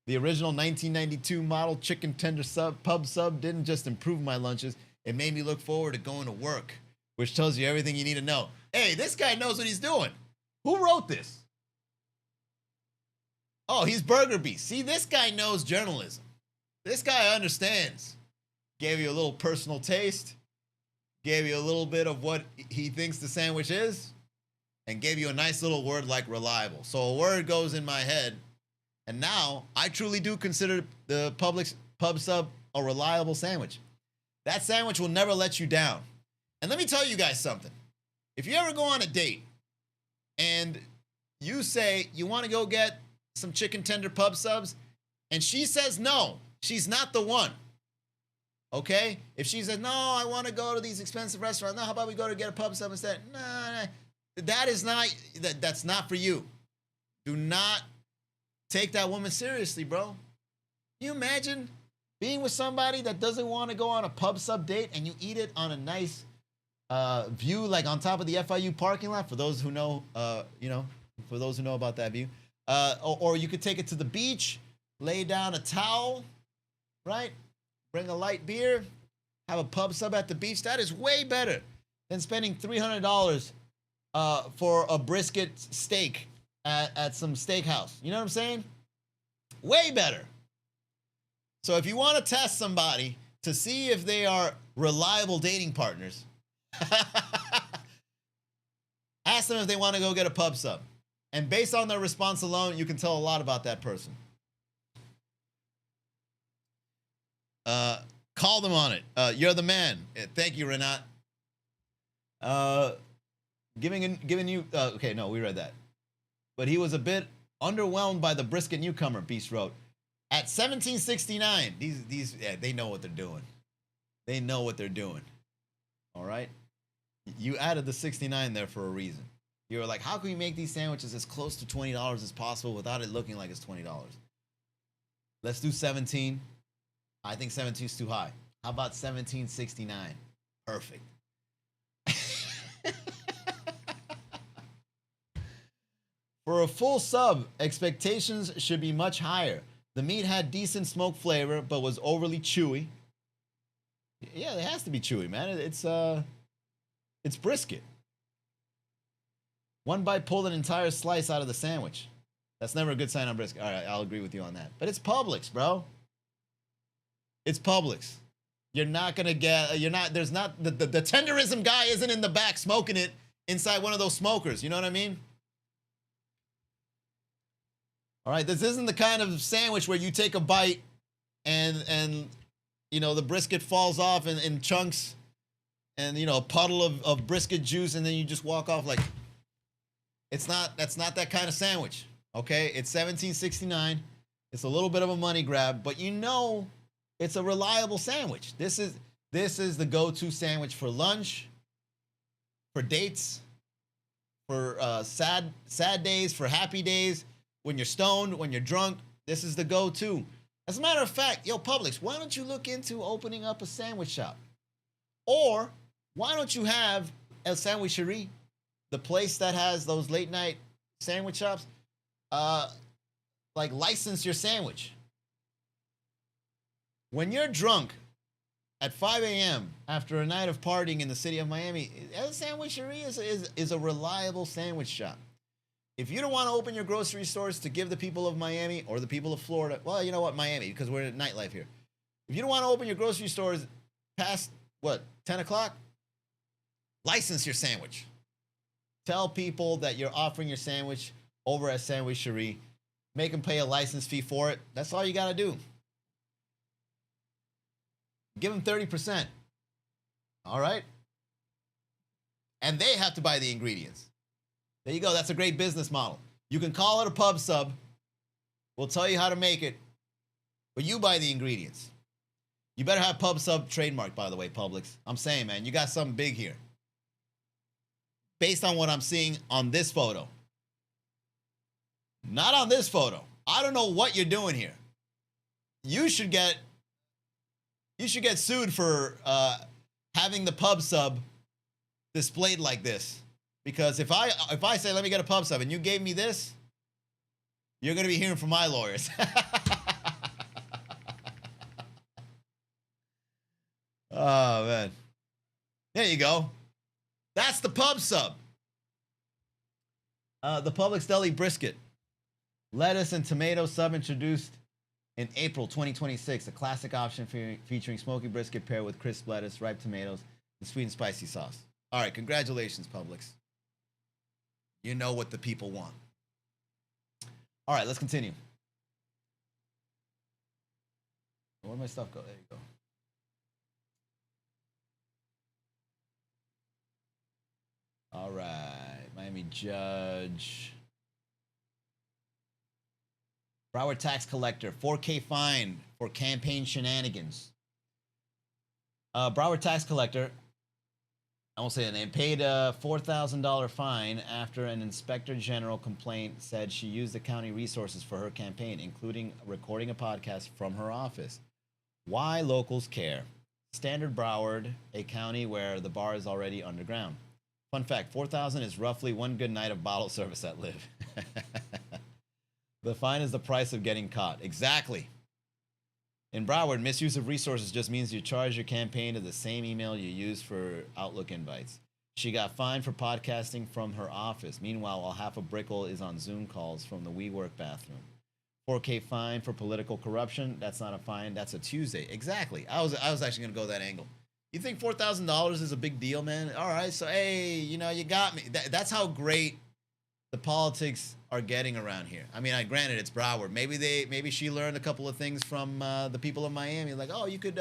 the original 1992 model chicken tender pub sub didn't just improve my lunches, it made me look forward to going to work, which tells you everything you need to know. Hey, this guy knows what he's doing. Who wrote this? Oh, he's Burger Beast. See, this guy knows journalism. This guy understands. Gave you a little personal taste, gave you a little bit of what he thinks the sandwich is, and gave you a nice little word like reliable. So a word goes in my head, and now I truly do consider the Publix Pub Sub a reliable sandwich. That sandwich will never let you down. And let me tell you guys something. If you ever go on a date and you say you want to go get some chicken tender pub subs, and she says no, she's not the one. Okay? If she says, no, I want to go to these expensive restaurants. No, how about we go to get a pub sub instead? Nah. That's not for you. Do not take that woman seriously, bro. Can you imagine being with somebody that doesn't want to go on a pub sub date and you eat it on a nice view, like on top of the FIU parking lot, for those who know, for those who know about that view. Or you could take it to the beach, lay down a towel, right? Bring a light beer, have a pub sub at the beach. That is way better than spending $300 for a brisket steak at some steakhouse. You know what I'm saying? Way better. So if you want to test somebody to see if they are reliable dating partners, ask them if they want to go get a pub sub. And based on their response alone, you can tell a lot about that person. Call them on it. You're the man. Thank you, Renat. Giving you. Okay, no, we read that. But he was a bit underwhelmed by the brisket newcomer. Beast wrote at 1769. These they know what they're doing. They know what they're doing. All right. You added the 69 there for a reason. You were like, how can we make these sandwiches as close to $20 as possible without it looking like it's $20? Let's do 17. I think 17 is too high. How about 1769? Perfect. For a full sub, expectations should be much higher. The meat had decent smoke flavor, but was overly chewy. Yeah, it has to be chewy, man. It's brisket. One bite pulled an entire slice out of the sandwich. That's never a good sign on brisket. All right, I'll agree with you on that. But it's Publix, bro. It's Publix. You're not gonna get. There's not the tenderism guy isn't in the back smoking it inside one of those smokers. You know what I mean? All right, this isn't the kind of sandwich where you take a bite and the brisket falls off in chunks and a puddle of brisket juice, and then you just walk off like. That's not that kind of sandwich. Okay, it's $17.69. It's a little bit of a money grab, but it's a reliable sandwich. This is the go-to sandwich for lunch, for dates, for sad days, for happy days, when you're stoned, when you're drunk. This is the go-to. As a matter of fact, yo, Publix, why don't you look into opening up a sandwich shop? Or why don't you have El Sandwicherie, the place that has those late night sandwich shops, like license your sandwich. When you're drunk at 5 a.m. after a night of partying in the city of Miami, El Sandwicherie is a reliable sandwich shop. If you don't want to open your grocery stores to give the people of Miami or the people of Florida, well, you know what, Miami, because we're in nightlife here. If you don't want to open your grocery stores past, 10 o'clock? License your sandwich. Tell people that you're offering your sandwich over at Sandwicherie. Make them pay a license fee for it. That's all you got to do. Give them 30%. All right? And they have to buy the ingredients. There you go. That's a great business model. You can call it a pub sub. We'll tell you how to make it. But you buy the ingredients. You better have pub sub trademark, by the way, Publix. I'm saying, man, you got something big here. Based on what I'm seeing on this photo. Not on this photo. I don't know what you're doing here. You should get sued for having the pub sub displayed like this. Because if I say, let me get a pub sub, and you gave me this, you're going to be hearing from my lawyers. Oh, man. There you go. That's the pub sub. The Publix Deli Brisket. Lettuce and tomato sub introduced in April 2026. A classic option featuring smoky brisket paired with crisp lettuce, ripe tomatoes, and sweet and spicy sauce. All right, congratulations, Publix. You know what the people want. All right, let's continue. Where'd my stuff go? There you go. All right, Miami judge. Broward tax collector, $4,000 fine for campaign shenanigans. Broward tax collector, I won't say the name, paid a $4,000 fine after an inspector general complaint said she used the county resources for her campaign, including recording a podcast from her office. Why locals care. Standard Broward, a county where the bar is already underground. Fun fact, $4,000 is roughly one good night of bottle service at Live. The fine is the price of getting caught. Exactly. In Broward, misuse of resources just means you charge your campaign to the same email you use for Outlook invites. She got fined for podcasting from her office. Meanwhile, while half of Brickell is on Zoom calls from the WeWork bathroom. $4,000 fine for political corruption. That's not a fine. That's a Tuesday. Exactly. I was actually going to go that angle. You think $4,000 is a big deal, man? All right. So, hey, you got me. That's how great the politics are getting around here. I mean, granted, it's Broward. Maybe she learned a couple of things from the people of Miami. Like, oh, you could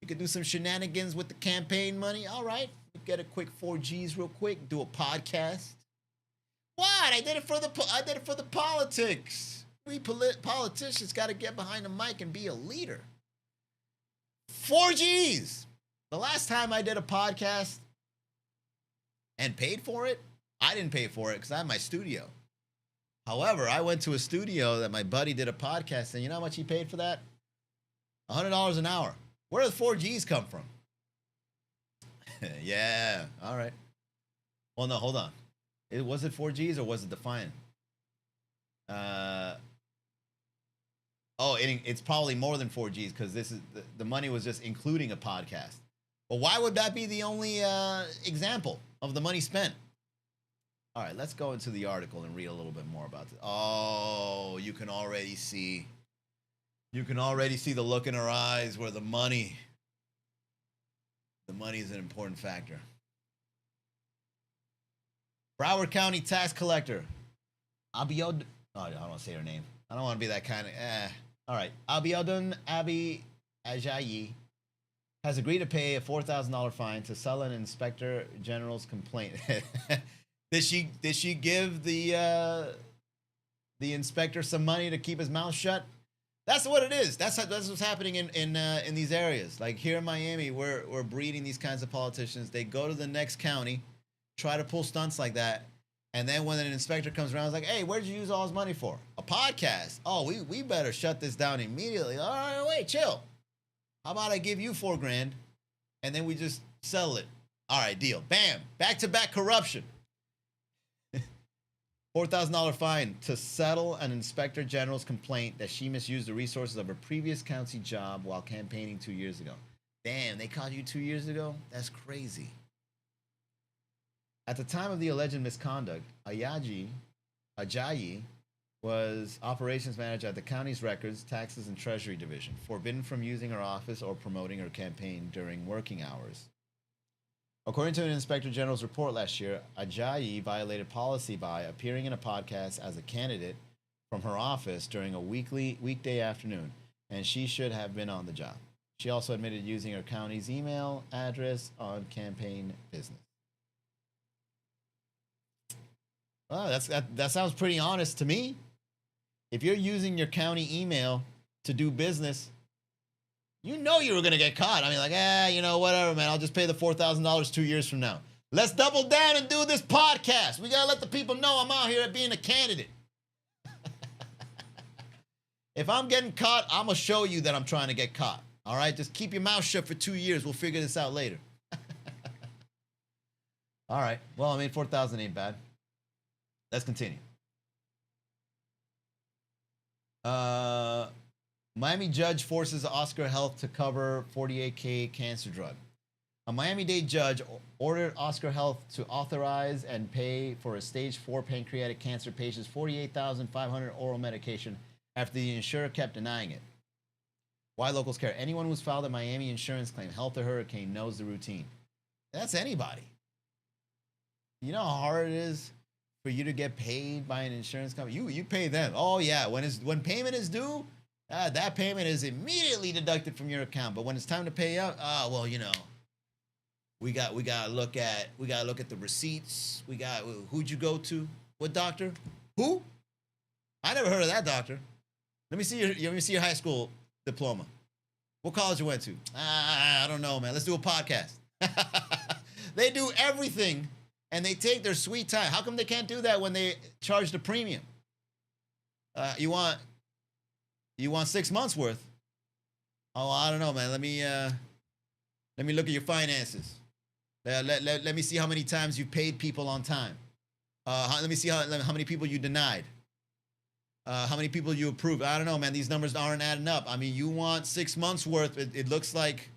do some shenanigans with the campaign money. All right, get a quick 4Gs real quick. Do a podcast. What? I did it for the politics. We politicians got to get behind the mic and be a leader. 4Gs. The last time I did a podcast and paid for it, I didn't pay for it because I had my studio. However, I went to a studio that my buddy did a podcast, and you know how much he paid for that? $100 an hour. Where do the 4Gs come from? Yeah, all right. Well, no, hold on. Was it 4Gs or was it the fine? It's probably more than 4Gs because the money was just including a podcast. But why would that be the only example of the money spent? All right, let's go into the article and read a little bit more about this. Oh, you can already see the look in her eyes where the money is an important factor. Broward County tax collector, I don't want to say her name. I don't want to be that kind of, All right, Abiodun Abi Ajayi has agreed to pay a $4,000 fine to settle an inspector general's complaint. Did she give the inspector some money to keep his mouth shut? That's what it is. That's what's happening in these areas. Like here in Miami, we're breeding these kinds of politicians. They go to the next county, try to pull stunts like that, And then when an inspector comes around, it's like, hey, where'd you use all his money for? A podcast. Oh, we better shut this down immediately. All right, wait, chill. How about I give you $4,000 and then we just settle it? All right, deal. Bam. Back-to-back corruption. $4,000 fine to settle an inspector general's complaint that she misused the resources of her previous county job while campaigning 2 years ago. Damn, they caught you 2 years ago? That's crazy. At the time of the alleged misconduct, Ajayi was operations manager at the county's records, taxes, and treasury division, forbidden from using her office or promoting her campaign during working hours. According to an inspector general's report last year, Ajayi violated policy by appearing in a podcast as a candidate from her office during a weekday afternoon, and she should have been on the job. She also admitted using her county's email address on campaign business. Well, that sounds pretty honest to me. If you're using your county email to do business, you know you were going to get caught. I mean, like, whatever, man. I'll just pay the $4,000 2 years from now. Let's double down and do this podcast. We got to let the people know I'm out here at being a candidate. If I'm getting caught, I'm going to show you that I'm trying to get caught. All right? Just keep your mouth shut for 2 years. We'll figure this out later. All right. Well, I mean, 4,000 ain't bad. Let's continue. Miami judge forces Oscar Health to cover $48K cancer drug. A Miami-Dade judge ordered Oscar Health to authorize and pay for a stage 4 pancreatic cancer patient's $48,500 oral medication after the insurer kept denying it. Why locals care? Anyone who's filed a Miami insurance claim, health or hurricane, knows the routine. That's anybody. You know how hard it is for you to get paid by an insurance company? You pay them. Oh yeah, when payment is due, that payment is immediately deducted from your account. But when it's time to pay out, we got to look at the receipts. Who'd you go to? What doctor? Who? I never heard of that doctor. Let me see your high school diploma. What college you went to? I don't know, man. Let's do a podcast. They do everything. And they take their sweet time. How come they can't do that when they charge the premium? You want 6 months worth? Oh, I don't know, man. Let me look at your finances. Let me see how many times you paid people on time. Let me see how many people you denied. How many people you approved. I don't know, man. These numbers aren't adding up. I mean, you want 6 months worth. It looks like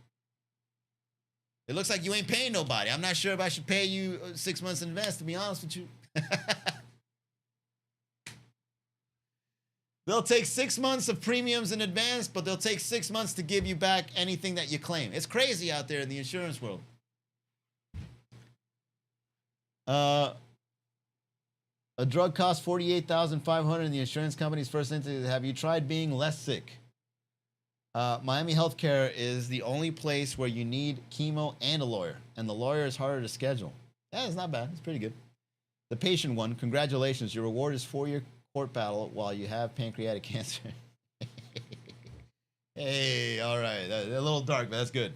you ain't paying nobody. I'm not sure if I should pay you 6 months in advance, to be honest with you. They'll take 6 months of premiums in advance, but they'll take 6 months to give you back anything that you claim. It's crazy out there in the insurance world. A drug costs $48,500 in the insurance company's first interview. Have you tried being less sick? Miami Healthcare is the only place where you need chemo and a lawyer, and the lawyer is harder to schedule. Yeah, it's not bad. It's pretty good. The patient one, congratulations. Your reward is 4-year court battle while you have pancreatic cancer. Hey, all right. A little dark, but that's good.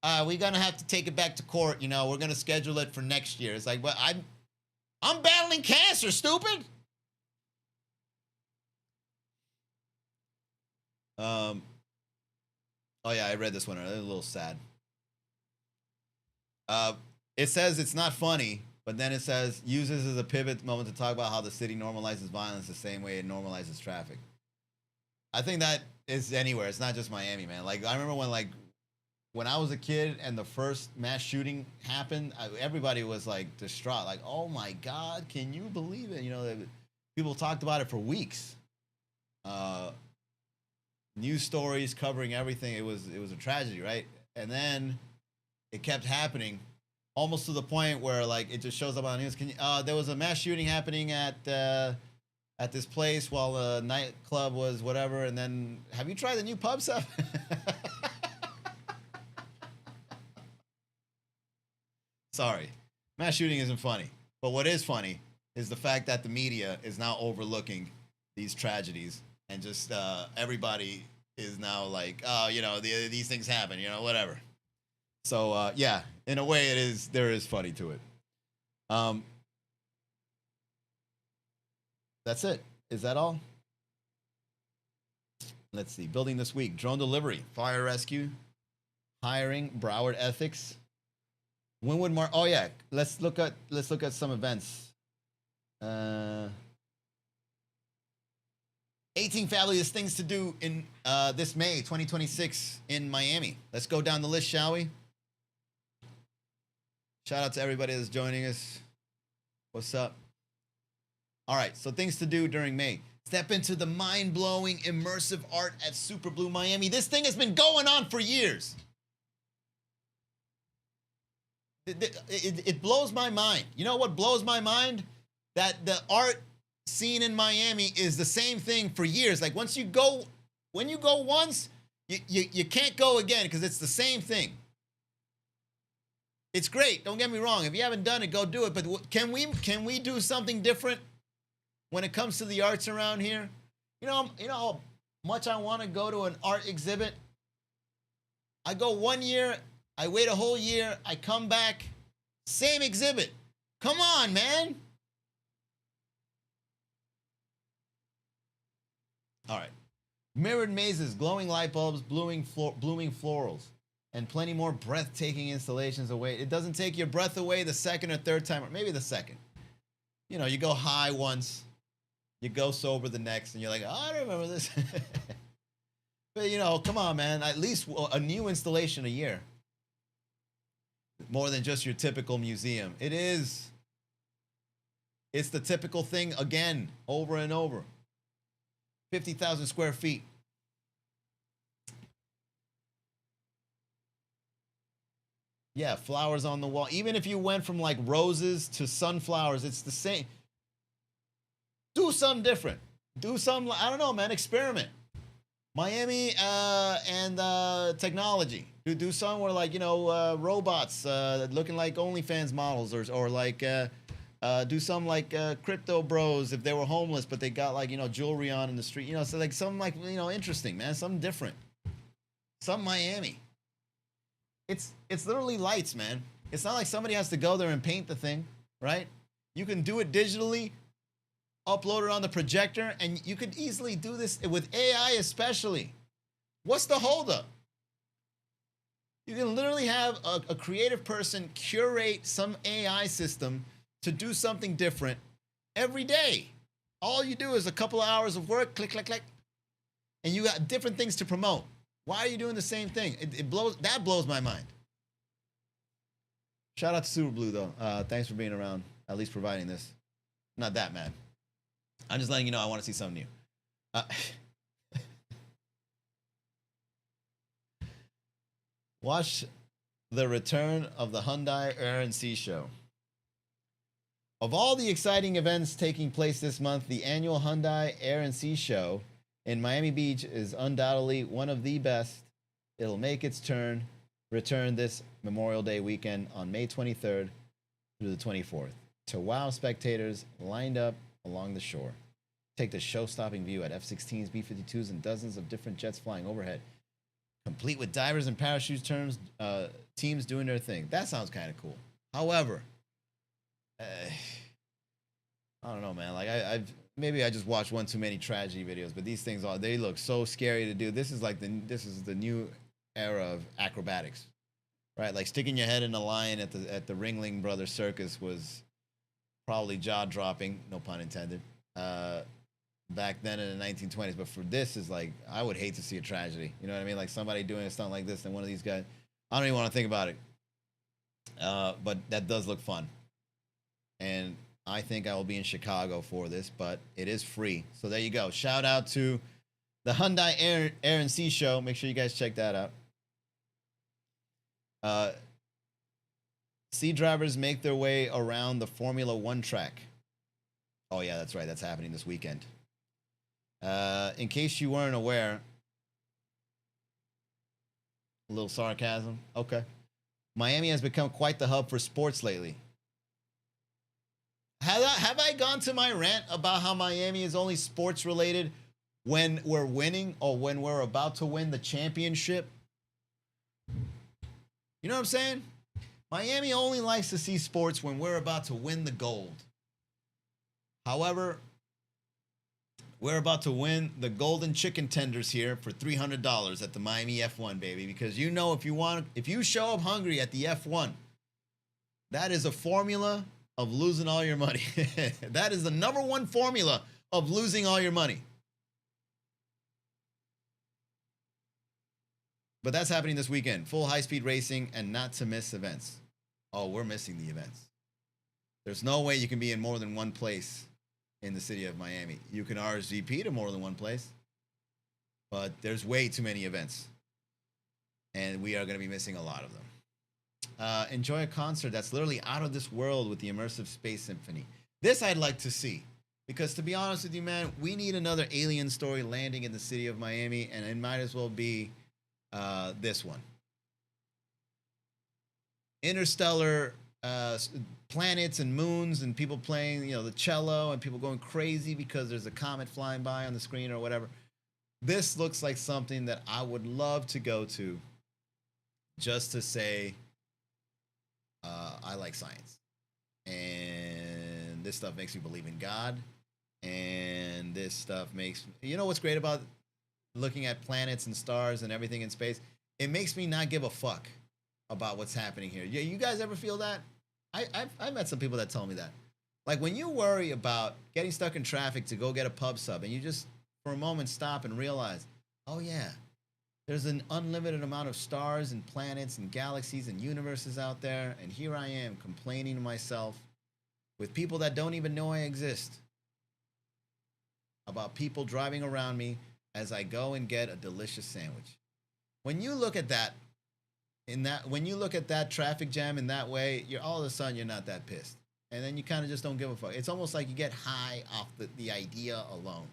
We're going to have to take it back to court. We're going to schedule it for next year. It's like, but I'm battling cancer, stupid. Oh yeah, I read this one. It's a little sad. It says it's not funny, but then it says uses as a pivot moment to talk about how the city normalizes violence the same way it normalizes traffic. I think that is anywhere. It's not just Miami, man. Like I remember when I was a kid and the first mass shooting happened, everybody was like distraught. Like, oh my God, can you believe it? People talked about it for weeks. News stories covering everything. It was a tragedy, right? And then it kept happening, almost to the point where like it just shows up on the news. There was a mass shooting happening at this place while the nightclub was whatever. And then, have you tried the new Pub Sub? Sorry, mass shooting isn't funny. But what is funny is the fact that the media is now overlooking these tragedies. And just everybody is now like, oh, these things happen, whatever. So, yeah, in a way there is funny to it. That's it. Is that all? Let's see. Building this week. Drone delivery. Fire rescue. Hiring. Broward ethics. Winwood Mar. Oh yeah. Let's look at some events. 18 fabulous things to do in this May 2026 in Miami. Let's go down the list, shall we? Shout out to everybody that's joining us. What's up? All right, so things to do during May. Step into the mind-blowing immersive art at Superblue Miami. This thing has been going on for years. It blows my mind. You know what blows my mind? That the art scene in Miami is the same thing for years. Like when you go once, you can't go again because it's the same thing. It's great. Don't get me wrong. If you haven't done it, go do it. But can we do something different when it comes to the arts around here? You know how much I want to go to an art exhibit. I go 1 year, I wait a whole year, I come back, same exhibit. Come on, man. All right. Mirrored mazes, glowing light bulbs, blooming florals, and plenty more breathtaking installations await. It doesn't take your breath away the second or third time, or maybe the second. You know, you go high once, you go sober the next, and you're like, oh, I don't remember this. But, you know, come on, man. At least a new installation a year. More than just your typical museum. It is. It's the typical thing again, over and over. 50,000 square feet. Yeah, flowers on the wall. Even if you went from like roses to sunflowers, it's the same. Do something different. Do some, I don't know, man, experiment. Miami and technology. Do some where like, you know, robots looking like OnlyFans models or like do some like crypto bros if they were homeless but they got like, you know, jewelry on in the street, you know, so like something like, you know, interesting, man, something different. Some Miami. It's literally lights, man. It's not like somebody has to go there and paint the thing, right? You can do it digitally, upload it on the projector, and you could easily do this with AI especially. What's the holdup? You can literally have a creative person curate some AI system to do something different every day. All you do is a couple of hours of work, click, click, click, and you got different things to promote. Why are you doing the same thing? That blows my mind. Shout out to Superblue though. Thanks for being around, at least providing this. Not that mad. I'm just letting you know I want to see something new. Watch the return of the Hyundai Air and Sea Show. Of all the exciting events taking place this month, the annual Hyundai Air and Sea Show in Miami Beach is undoubtedly one of the best. It'll make its return this Memorial Day weekend on May 23rd through the 24th to wow spectators lined up along the shore. Take the show-stopping view at F-16s, B-52s, and dozens of different jets flying overhead, complete with divers and parachute teams doing their thing. That sounds kind of cool. However, I don't know, man. Like maybe I just watched one too many tragedy videos, but these things they look so scary to do. This is the new era of acrobatics, right? Like sticking your head in a lion at the Ringling Brothers Circus was probably jaw-dropping, no pun intended, back then in the 1920s. But for this is like, I would hate to see a tragedy. You know what I mean? Like somebody doing a stunt like this and one of these guys. I don't even want to think about it. But that does look fun. And I think I will be in Chicago for this, but it is free. So there you go. Shout out to the Hyundai Air and Sea Show. Make sure you guys check that out. Sea drivers make their way around the Formula One track. Oh, yeah, that's right. That's happening this weekend. In case you weren't aware, a little sarcasm. Okay. Miami has become quite the hub for sports lately. Have I gone to my rant about how Miami is only sports related when we're winning or when we're about to win the championship? You know what I'm saying? Miami only likes to see sports when we're about to win the gold. However, We're about to win the golden chicken tenders here for $300 at the Miami F1, baby. Because you know, if you show up hungry at the F1, that is a formula of losing all your money. That is the number one formula of losing all your money. But that's happening this weekend. Full high-speed racing and not to miss events. Oh, we're missing the events. There's no way you can be in more than one place in the city of Miami. You can RSVP to more than one place, but there's way too many events. And we are going to be missing a lot of them. Enjoy a concert that's literally out of this world with the immersive Space Symphony. This I'd like to see. Because to be honest with you, man, we need another alien story landing in the city of Miami, and it might as well be this one. Interstellar planets and moons and people playing, you know, the cello and people going crazy because there's a comet flying by on the screen or whatever. This looks like something that I would love to go to just to say I like science. And this stuff makes me believe in God. And this stuff makes, you know what's great about looking at planets and stars and everything in space? It makes me not give a fuck about what's happening here. You guys ever feel that? I've met some people that tell me that. Like when you worry about getting stuck in traffic to go get a pub sub and you just for a moment stop and realize, oh yeah, there's an unlimited amount of stars and planets and galaxies and universes out there, and here I am complaining to myself with people that don't even know I exist about people driving around me as I go and get a delicious sandwich. When you look at that, when you look at that traffic jam in that way, you're all of a sudden you're not that pissed, and then you kind of just don't give a fuck. It's almost like you get high off the idea alone.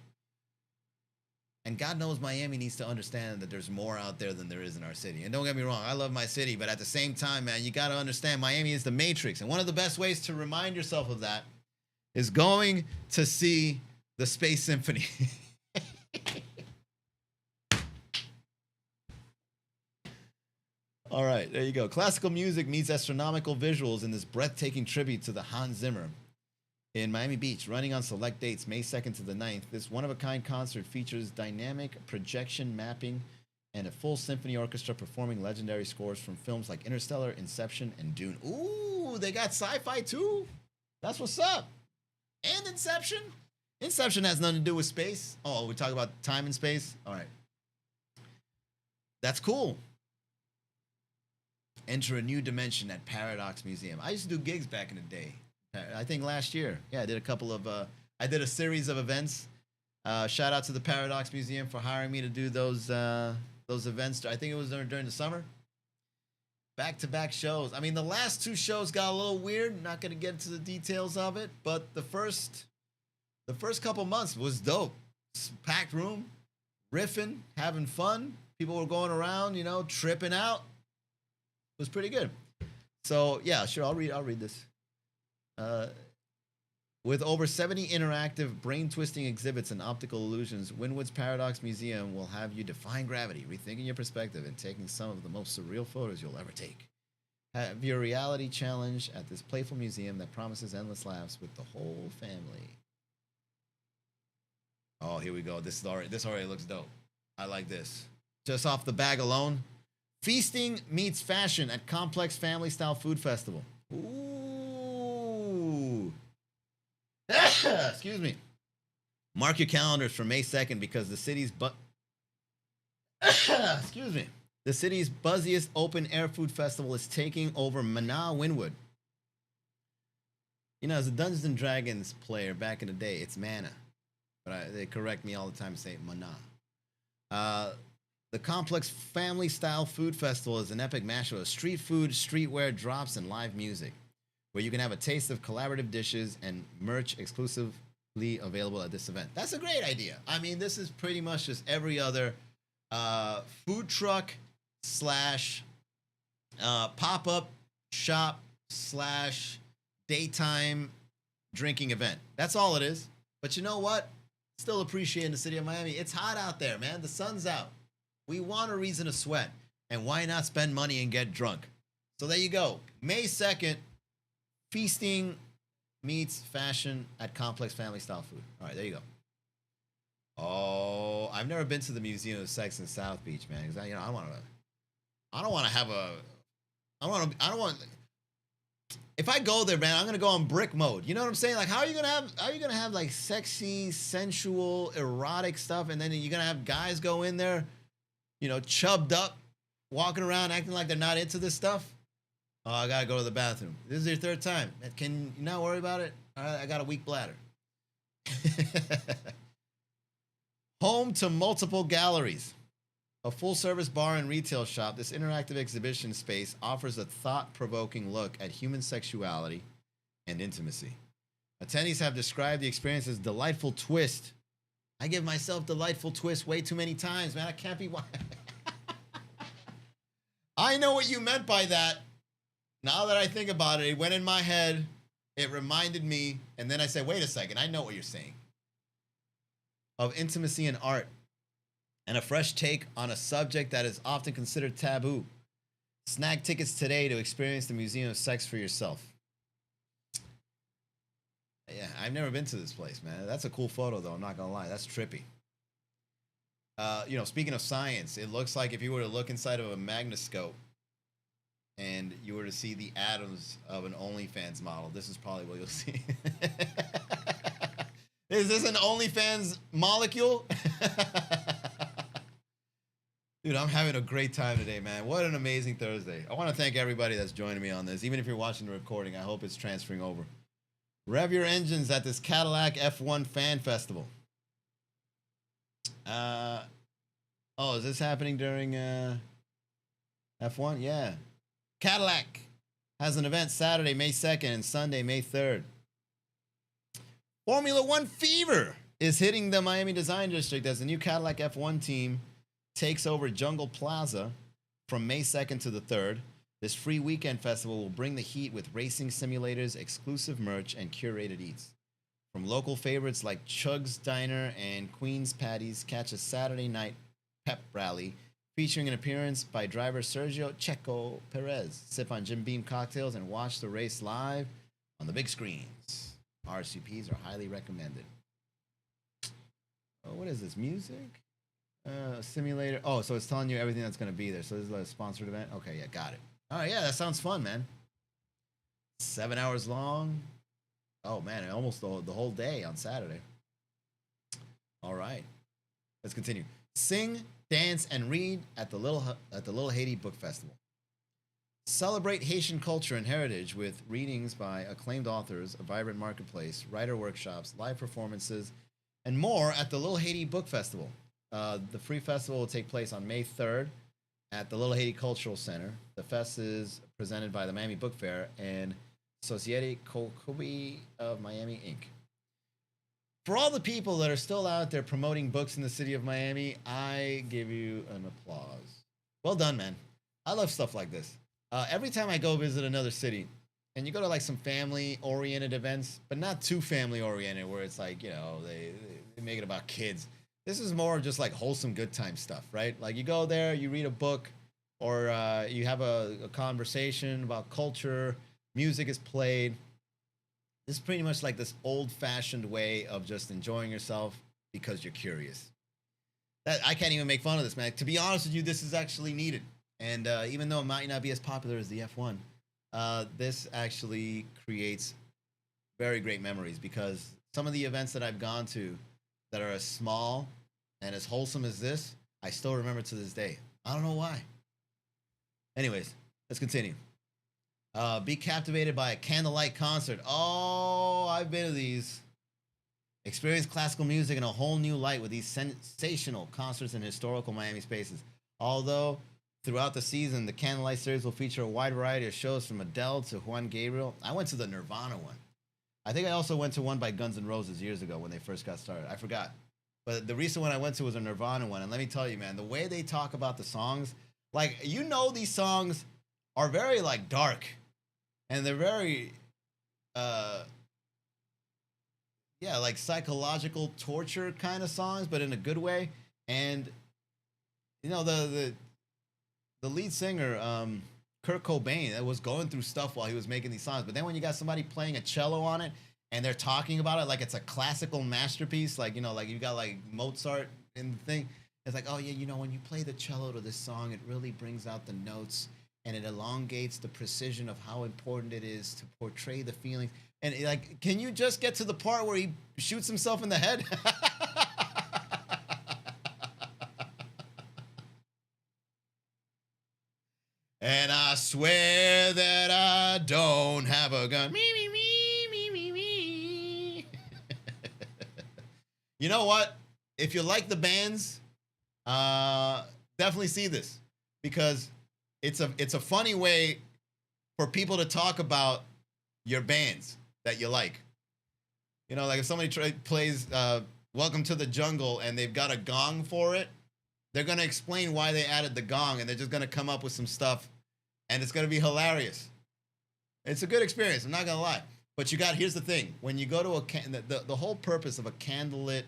And God knows Miami needs to understand that there's more out there than there is in our city. And don't get me wrong, I love my city, but at the same time, man, you got to understand Miami is the Matrix. And one of the best ways to remind yourself of that is going to see the Space Symphony. All right, there you go. Classical music meets astronomical visuals in this breathtaking tribute to the Hans Zimmer in Miami Beach, running on select dates May 2nd to the 9th. This one-of-a-kind concert features dynamic projection mapping and a full symphony orchestra performing legendary scores from films like Interstellar, Inception, and Dune. Ooh, they got sci-fi too? That's what's up. And Inception? Inception has nothing to do with space. Oh, we talk about time and space? All right. That's cool. Enter a new dimension at Paradox Museum. I used to do gigs back in the day. I think last year. Yeah, I did a couple of, I did a series of events. Shout out to the Paradox Museum for hiring me to do those events. I think it was during the summer. Back-to-back shows. I mean, the last two shows got a little weird. Not going to get into the details of it, but the first couple months was dope. Packed room, riffing, having fun. People were going around, you know, tripping out. It was pretty good. So yeah, sure, I'll read this. With over 70 interactive, brain-twisting exhibits and optical illusions, Wynwood's Paradox Museum will have you defying gravity, rethinking your perspective, and taking some of the most surreal photos you'll ever take. Have your reality challenge at this playful museum that promises endless laughs with the whole family. Oh, here we go. This already looks dope. I like this. Just off the bag alone. Feasting meets fashion at Complex Family Style Food Festival. Ooh. Excuse me. Mark your calendars for May 2nd because the city's excuse me. The city's buzziest open air food festival is taking over Mana Wynwood. You know, as a Dungeons and Dragons player back in the day, it's Mana. But they correct me all the time and say Mana. The Complex Family Style Food Festival is an epic mashup of street food, streetwear, drops, and live music, where you can have a taste of collaborative dishes and merch exclusively available at this event. That's a great idea. I mean, this is pretty much just every other food truck slash pop-up shop slash daytime drinking event. That's all it is. But you know what? Still appreciating the city of Miami. It's hot out there, man. The sun's out. We want a reason to sweat. And why not spend money and get drunk? So there you go. May 2nd, feasting meets fashion at Complex Family Style Food. All right, there you go. Oh, I've never been to the Museum of Sex in South Beach, man. Because I don't want to have a, I don't want. If I go there, man, I'm gonna go on brick mode. You know what I'm saying? Like, how are you gonna have like sexy, sensual, erotic stuff, and then you're gonna have guys go in there, you know, chubbed up, walking around acting like they're not into this stuff? Oh, I gotta go to the bathroom. This is your third time. Can you not worry about it? All right, I got a weak bladder. Home to multiple galleries. A full-service bar and retail shop, this interactive exhibition space offers a thought-provoking look at human sexuality and intimacy. Attendees have described the experience as delightful twist. I give myself delightful twist way too many times, man. I can't be... I know what you meant by that. Now that I think about it, it went in my head. It reminded me. And then I said, wait a second. I know what you're saying. Of intimacy and art. And a fresh take on a subject that is often considered taboo. Snag tickets today to experience the Museum of Sex for yourself. Yeah, I've never been to this place, man. That's a cool photo, though. I'm not going to lie. That's trippy. You know, speaking of science, it looks like if you were to look inside of a magnoscope and you were to see the atoms of an OnlyFans model, this is probably what you'll see. Is this an OnlyFans molecule? Dude, I'm having a great time today, man. What an amazing Thursday. I want to thank everybody that's joining me on this. Even if you're watching the recording, I hope it's transferring over. Rev your engines at this Cadillac F1 Fan Festival. Oh, is this happening during F1? Yeah. Cadillac has an event Saturday, May 2nd and Sunday, May 3rd. Formula One fever is hitting the Miami Design District as the new Cadillac F1 team takes over Jungle Plaza from May 2nd to the 3rd. This free weekend festival will bring the heat with racing simulators, exclusive merch, and curated eats. From local favorites like Chug's Diner and Queen's Patties, catch a Saturday night pep rally featuring an appearance by driver Sergio Checo Perez. Sip on Jim Beam cocktails and watch the race live on the big screens. RSVPs are highly recommended. Oh, what is this, music? Simulator. Oh, so it's telling you everything that's going to be there. So this is a sponsored event. Okay, yeah, got it. All right, yeah, that sounds fun, man. 7 hours long. Oh, man, almost the whole day on Saturday. All right, let's continue. Sing, dance, and read at the Little Haiti Book Festival. Celebrate Haitian culture and heritage with readings by acclaimed authors, a vibrant marketplace, writer workshops, live performances, and more at the Little Haiti Book Festival. The free festival will take place on May 3rd at the Little Haiti Cultural Center. The fest is presented by the Miami Book Fair and Societe Cocobi of Miami, Inc. For all the people that are still out there promoting books in the city of Miami, I give you an applause. Well done, man. I love stuff like this. Every time I go visit another city, and you go to like some family-oriented events, but not too family-oriented, where it's like, you know, they make it about kids. This is more just like wholesome good time stuff, right? Like you go there, you read a book, or you have a conversation about culture, music is played. This is pretty much like this old-fashioned way of just enjoying yourself because you're curious. I can't even make fun of this, man. To be honest with you, this is actually needed. And even though it might not be as popular as the F1, this actually creates very great memories, because some of the events that I've gone to that are as small and as wholesome as this, I still remember to this day. I don't know why. Anyways, let's continue. Be captivated by a Candlelight concert. Oh, I've been to these. Experience classical music in a whole new light with these sensational concerts in historical Miami spaces. Although throughout the season, the Candlelight series will feature a wide variety of shows from Adele to Juan Gabriel. I went to the Nirvana one. I think I also went to one by Guns N' Roses years ago when they first got started. I forgot. But the recent one I went to was a Nirvana one. And let me tell you, man, the way they talk about the songs, like, you know, these songs are very, like, dark. And they're very, yeah, like psychological torture kind of songs, but in a good way. And, you know, the lead singer, Kurt Cobain, that was going through stuff while he was making these songs. But then when you got somebody playing a cello on it, and they're talking about it like it's a classical masterpiece, like, you know, like you got like Mozart in the thing. It's like, oh yeah, you know, when you play the cello to this song, it really brings out the notes and it elongates the precision of how important it is to portray the feelings. And like, can you just get to the part where he shoots himself in the head? And I swear that I don't have a gun. Me, me, me, me, me, me. You know what? If you like the bands, definitely see this, because it's a funny way for people to talk about your bands that you like. You know, like if somebody plays Welcome to the Jungle and they've got a gong for it, they're going to explain why they added the gong, and they're just going to come up with some stuff, and it's going to be hilarious. It's a good experience, I'm not going to lie. But here's the thing. When you go to the whole purpose of a candlelit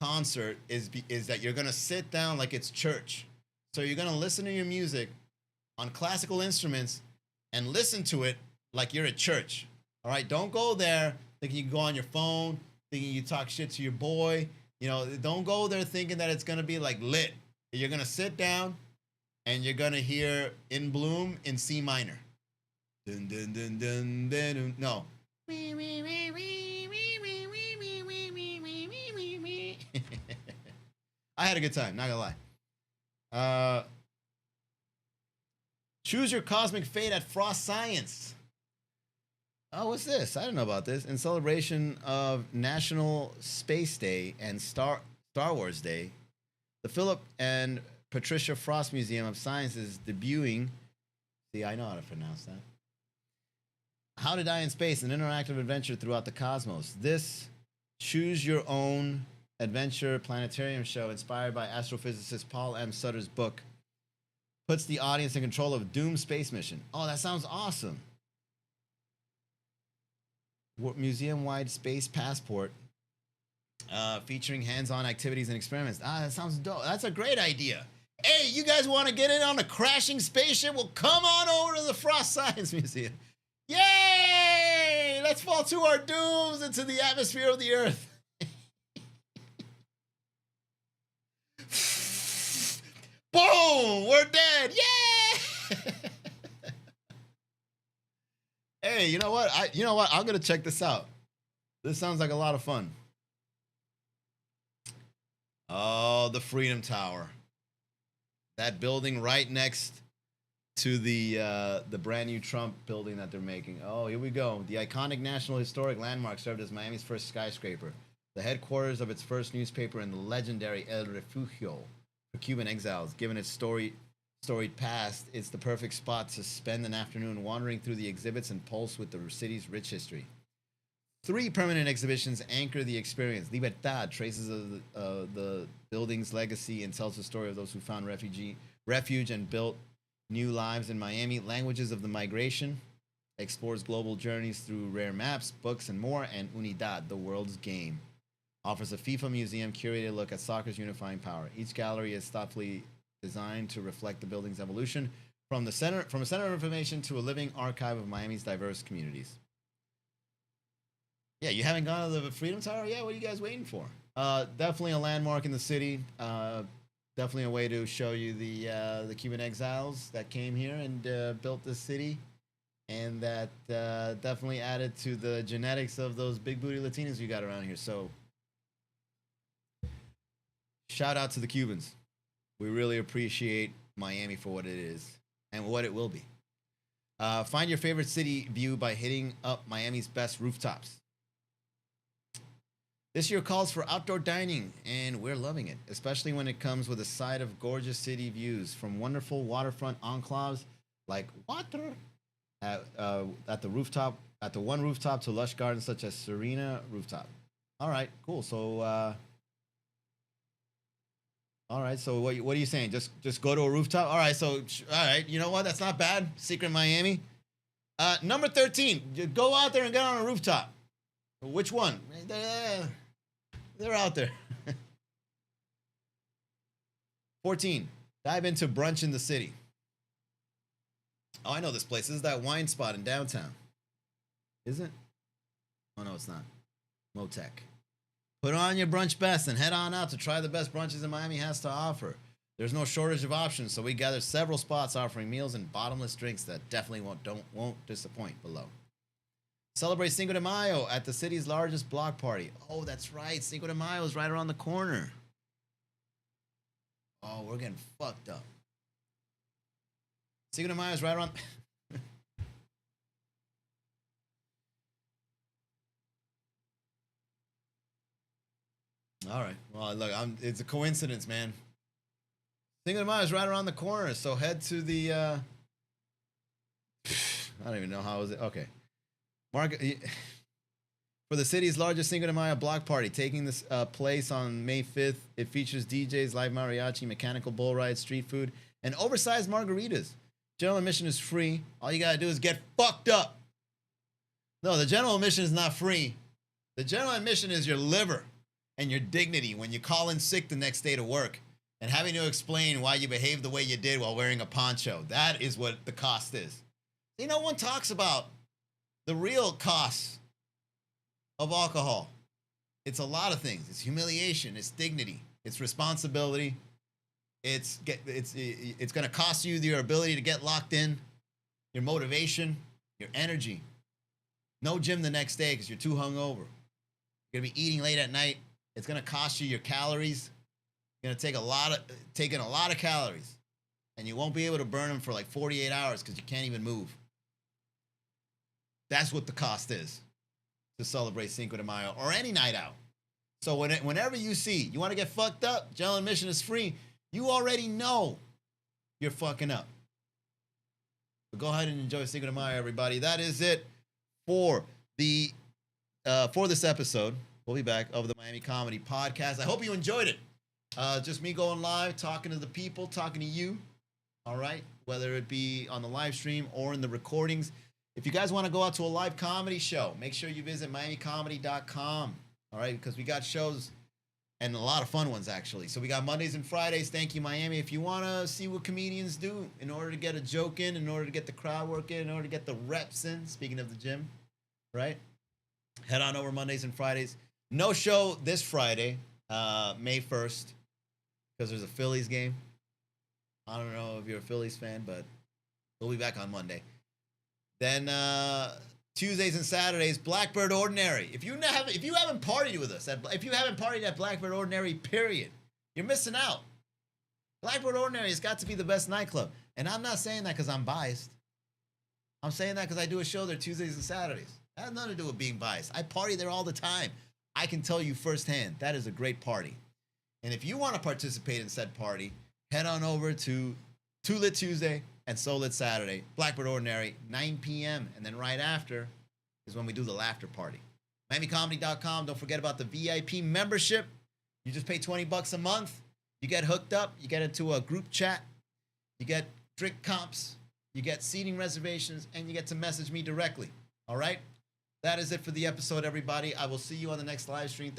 concert is that you're going to sit down like it's church. So you're going to listen to your music on classical instruments and listen to it like you're at church. All right? Don't go there thinking you can go on your phone, thinking you talk shit to your boy. You know, don't go there thinking that it's going to be like lit. You're going to sit down and you're going to hear In Bloom in C minor. Dun, dun, dun, dun, dun, dun. No. I had a good time, not gonna lie. Choose your cosmic fate at Frost Science. Oh, what's this? I don't know about this. In celebration of National Space Day and Star Wars Day, the Philip and Patricia Frost Museum of Science is debuting. See, I know how to pronounce that. How to Die in Space, an interactive adventure throughout the cosmos. This choose your own adventure planetarium show inspired by astrophysicist Paul M. Sutter's book puts the audience in control of a doomed space mission. Oh, that sounds awesome. Museum-wide space passport featuring hands-on activities and experiments. Ah, that sounds dope. That's a great idea. Hey, you guys want to get in on a crashing spaceship? Well, come on over to the Frost Science Museum. Yay! Let's fall to our dooms into the atmosphere of the Earth. Boom! We're dead. Yay! Hey, you know what? I'm gonna check this out. This sounds like a lot of fun. Oh, the Freedom Tower. That building right next to the brand new Trump building that they're making. Oh, here we go. The iconic National Historic Landmark served as Miami's first skyscraper, the headquarters of its first newspaper, and the legendary El Refugio for Cuban exiles. Given its storied past, it's the perfect spot to spend an afternoon wandering through the exhibits and pulse with the city's rich history. 3 permanent exhibitions anchor the experience. Libertad traces the building's legacy and tells the story of those who found refuge and built new lives in Miami. Languages of the Migration explores global journeys through rare maps, books, and more. And Unidad, the world's game, offers a FIFA museum curated look at soccer's unifying power. Each gallery is thoughtfully designed to reflect the building's evolution from a center of information to a living archive of Miami's diverse communities. Yeah, you haven't gone to the Freedom Tower? Yeah, what are you guys waiting for? Definitely a landmark in the city. Definitely a way to show you the Cuban exiles that came here and built this city, and that definitely added to the genetics of those big booty Latinos you got around here. So, shout out to the Cubans. We really appreciate Miami for what it is and what it will be. Find your favorite city view by hitting up Miami's best rooftops. This year calls for outdoor dining, and we're loving it, especially when it comes with a side of gorgeous city views from wonderful waterfront enclaves like water at the one rooftop to lush gardens such as Serena Rooftop. All right, cool. So, all right. So what are you saying? Just go to a rooftop. All right. So, all right. You know what? That's not bad. Secret Miami. Number 13. Go out there and get on a rooftop. Which one? They're out there. 14. Dive into Brunch in the City. Oh, I know this place. This is that wine spot in downtown. Isn't it? Oh, no, it's not. Motec. Put on your brunch best and head on out to try the best brunches in Miami has to offer. There's no shortage of options, so we gathered several spots offering meals and bottomless drinks that definitely won't disappoint below. Celebrate Cinco de Mayo at the city's largest block party. Oh, that's right. Cinco de Mayo is right around the corner. Oh, we're getting fucked up. Cinco de Mayo is right around... All right. Well, look, it's a coincidence, man. Cinco de Mayo is right around the corner, so head to the... I don't even know how it was... Okay. For the city's largest Cinco de Mayo block party, taking this place on May 5th, it features DJs, live mariachi, mechanical bull rides, street food, and oversized margaritas. General admission is free. All you gotta do is get fucked up. No, the general admission is not free. The general admission is your liver and your dignity when you call in sick the next day to work and having to explain why you behaved the way you did while wearing a poncho. That is what the cost is. See, no one talks about the real costs of alcohol. It's a lot of things. It's humiliation. It's dignity. It's responsibility. It's going to cost you your ability to get locked in, your motivation, your energy. No gym the next day because you're too hungover. You're going to be eating late at night. It's going to cost you your calories. You're going to take in a lot of calories, and you won't be able to burn them for like 48 hours because you can't even move. That's what the cost is to celebrate Cinco de Mayo or any night out. So whenever you see, you want to get fucked up, general admission is free, you already know you're fucking up. So go ahead and enjoy Cinco de Mayo, everybody. That is it for this episode. We'll be back of the Miami Comedy Podcast. I hope you enjoyed it. Just me going live, talking to the people, talking to you. All right, whether it be on the live stream or in the recordings. If you guys want to go out to a live comedy show, make sure you visit MiamiComedy.com. All right, because we got shows and a lot of fun ones, actually. So we got Mondays and Fridays. Thank you, Miami. If you want to see what comedians do in order to get a joke in order to get the crowd work in order to get the reps in, speaking of the gym, right? Head on over Mondays and Fridays. No show this Friday, May 1st, because there's a Phillies game. I don't know if you're a Phillies fan, but we'll be back on Monday. Then Tuesdays and Saturdays, Blackbird Ordinary. If you haven't partied with us, if you haven't partied at Blackbird Ordinary, period, you're missing out. Blackbird Ordinary has got to be the best nightclub. And I'm not saying that because I'm biased. I'm saying that because I do a show there Tuesdays and Saturdays. That has nothing to do with being biased. I party there all the time. I can tell you firsthand, that is a great party. And if you want to participate in said party, head on over to Too Lit Tuesday and So Lit Saturday, Blackbird Ordinary, 9 p.m. And then right after is when we do the laughter party. MiamiComedy.com. Don't forget about the VIP membership. You just pay $20 a month. You get hooked up. You get into a group chat. You get drink comps. You get seating reservations. And you get to message me directly. All right? That is it for the episode, everybody. I will see you on the next live stream. Thanks.